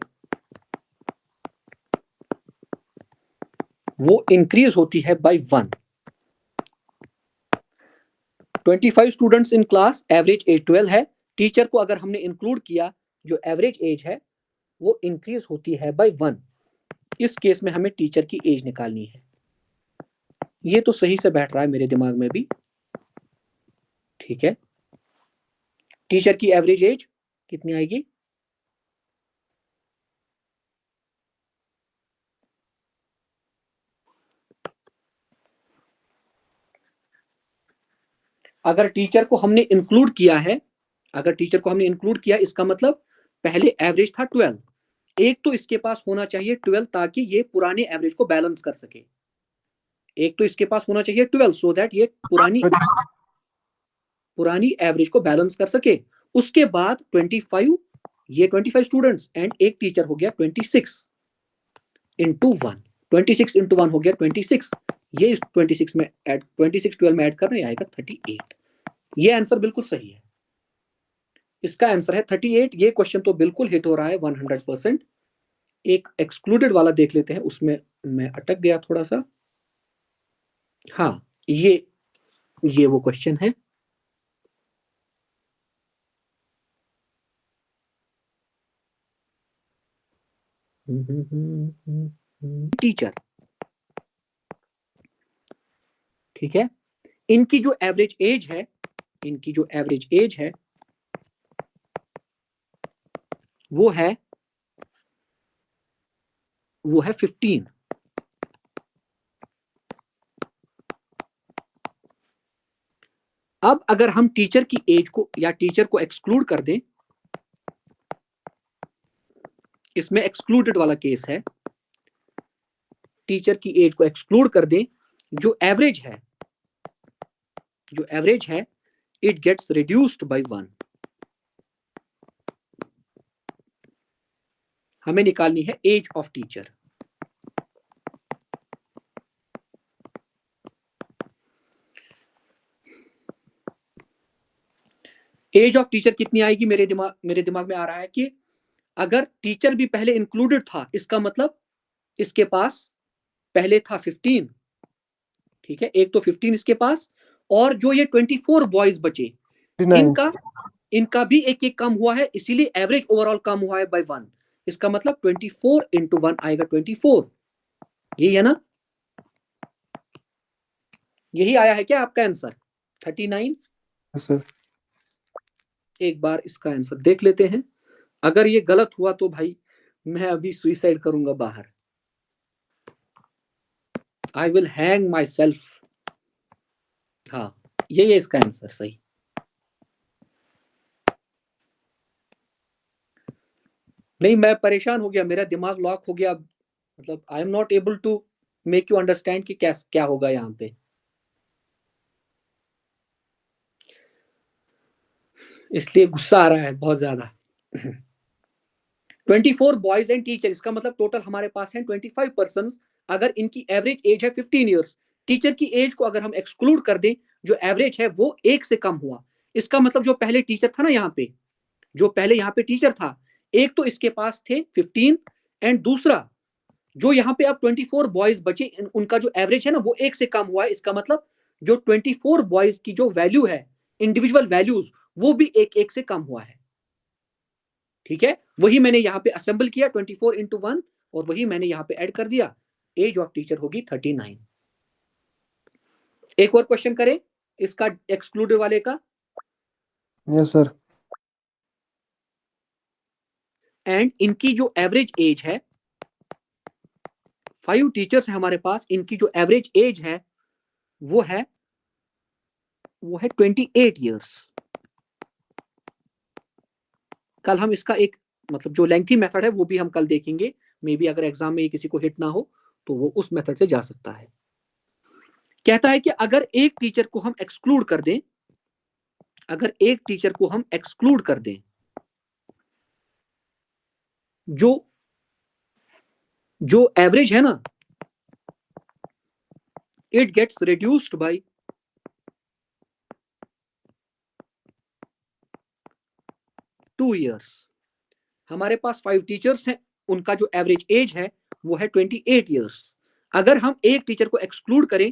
वो इंक्रीज होती है by 1। 25 students in class, average age 12 है। टीचर को अगर हमने इंक्लूड किया, जो एवरेज एज है वो इंक्रीज होती है बाय 1। इस केस में हमें टीचर की एज निकालनी है। ये तो सही से बैठ रहा है मेरे दिमाग में भी, ठीक है। टीचर की एवरेज एज कितनी आएगी? अगर टीचर को हमने इंक्लूड किया, इसका मतलब पहले एवरेज था 12, एक तो इसके पास होना चाहिए 12 ताकि ये पुराने एवरेज को बैलेंस कर सके। एक तो इसके पास होना चाहिए 12 सो दैट ये पुरानी एवरेज को बैलेंस कर सके। उसके बाद 25, ये 25 स्टूडेंट्स एंड एक टीचर हो गया 26 इंटू 1। 26 इंटू 1 हो गया 26। ये 26 में ऐड 26 12 में ऐड करना आएगा 38। ये आंसर बिल्कुल सही है, इसका आंसर है 38। ये क्वेश्चन तो बिल्कुल हिट हो रहा है 100%। एक एक्सक्लूडेड वाला देख लेते हैं, उसमें मैं अटक गया थोड़ा सा। हाँ, ये वो क्वेश्चन है। टीचर, ठीक है, इनकी जो एवरेज एज है वो है 15। अब अगर हम टीचर की एज को या टीचर को एक्सक्लूड कर दें, इसमें एक्सक्लूडेड वाला केस है, टीचर की एज को एक्सक्लूड कर दें, जो एवरेज है इट गेट्स रिड्यूस्ड बाय 1। हमें निकालनी है age of teacher. Age of teacher कितनी आएगी? मेरे दिमाग में आ रहा है कि अगर टीचर भी पहले इंक्लूडेड था, इसका मतलब इसके पास पहले था 15, ठीक है, एक तो 15 इसके पास, और जो ये 24 बॉयज बचे 59. इनका भी एक एक कम हुआ है, इसीलिए एवरेज ओवरऑल कम हुआ है बाय 1। इसका मतलब 24 इंटू 1 आएगा 24। यही है ना? यही आया है क्या आपका आंसर 39? Yes, sir. एक बार इसका आंसर देख लेते हैं। अगर ये गलत हुआ तो भाई मैं अभी सुइसाइड करूंगा बाहर। I will hang my self. हाँ, यही है इसका आंसर सही। नहीं, मैं परेशान हो गया, मेरा दिमाग लॉक हो गया, मतलब I am not able to make you understand कि क्या होगा यहाँ पे। इसलिए गुस्सा आ रहा है बहुत ज्यादा। 24 बॉयज एंड टीचर, इसका मतलब टोटल हमारे पास है 25 पर्सन। अगर इनकी एवरेज एज है 15 ईयर्स, टीचर की एज को अगर हम एक्सक्लूड कर दें, जो एवरेज है वो 1 से कम हुआ। इसका मतलब जो पहले टीचर था ना यहाँ पे, जो पहले यहाँ पे टीचर था, एक तो इसके पास थे 15, एंड दूसरा जो यहाँ पे अब 24 बॉयज बचे, उनका जो एवरेज है ना वो 1 से कम हुआ है। इसका मतलब जो 24 बॉयज की जो वैल्यू है, इंडिविजुअल वैल्यूज, वो भी एक से कम हुआ है। ठीक है, वही मैंने यहाँ पे असेंबल किया 24 इंटू 1, और वही मैंने यहाँ पे ऐड कर दिया। एज ऑफ टीचर होगी 39। एक और क्वेश्चन करें इसका एक्सक्लूडेड वाले का। Yes, sir. एंड इनकी जो एवरेज एज है, 5 टीचर्स है हमारे पास, इनकी जो एवरेज एज है वो है 28 ईयर्स। कल हम इसका एक मतलब जो लेंथी मेथड है वो भी हम कल देखेंगे। मे बी अगर एग्जाम में किसी को हिट ना हो तो वो उस मेथड से जा सकता है। कहता है कि अगर एक टीचर को हम एक्सक्लूड कर दें, अगर एक टीचर को हम एक्सक्लूड कर दें, जो जो एवरेज है ना, it gets reduced by 2 years. हमारे पास 5 टीचर्स हैं, उनका जो एवरेज एज है वो है 28 ईयर्स। अगर हम एक टीचर को एक्सक्लूड करें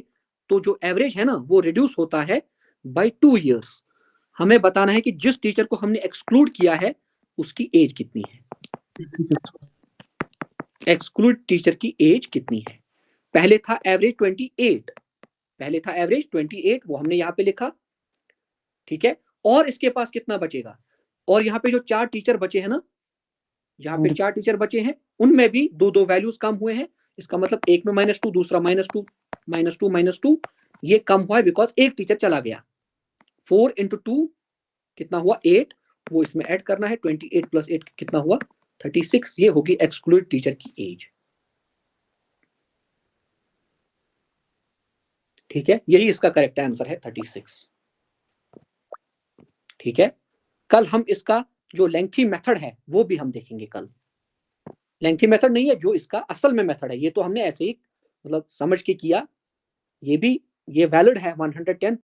तो जो एवरेज है ना वो रिड्यूस होता है बाय 2 ईयर्स। हमें बताना है कि जिस टीचर को हमने एक्सक्लूड किया है उसकी एज कितनी है। एक्सक्लूड टीचर की एज कितनी है? पहले था एवरेज 28, पहले था एवरेज 28, वो हमने यहाँ पे लिखा, ठीक है। और इसके पास कितना बचेगा? और यहाँ पे जो 4 टीचर बचे हैं ना, यहाँ पे 4 टीचर बचे हैं, उनमें भी दो वैल्यूज कम हुए हैं। इसका मतलब एक में -2, दूसरा -2, -2, -2, ये कम हुआ है बिकॉज एक टीचर चला गया। 4 इंटू 2 कितना हुआ? 8, वो इसमें ऐड करना है। 28 प्लस 8 कितना हुआ? 36। ये होगी एक्सक्लूडेड टीचर की एज। ठीक है, यही इसका करेक्ट आंसर है 36। ठीक है, कल हम इसका जो लेंथी मेथड है वो भी हम देखेंगे कल। लेंथी मेथड नहीं है, जो इसका असल में मेथड है, ये तो हमने ऐसे ही मतलब समझ के किया। ये भी ये वैलिड है 110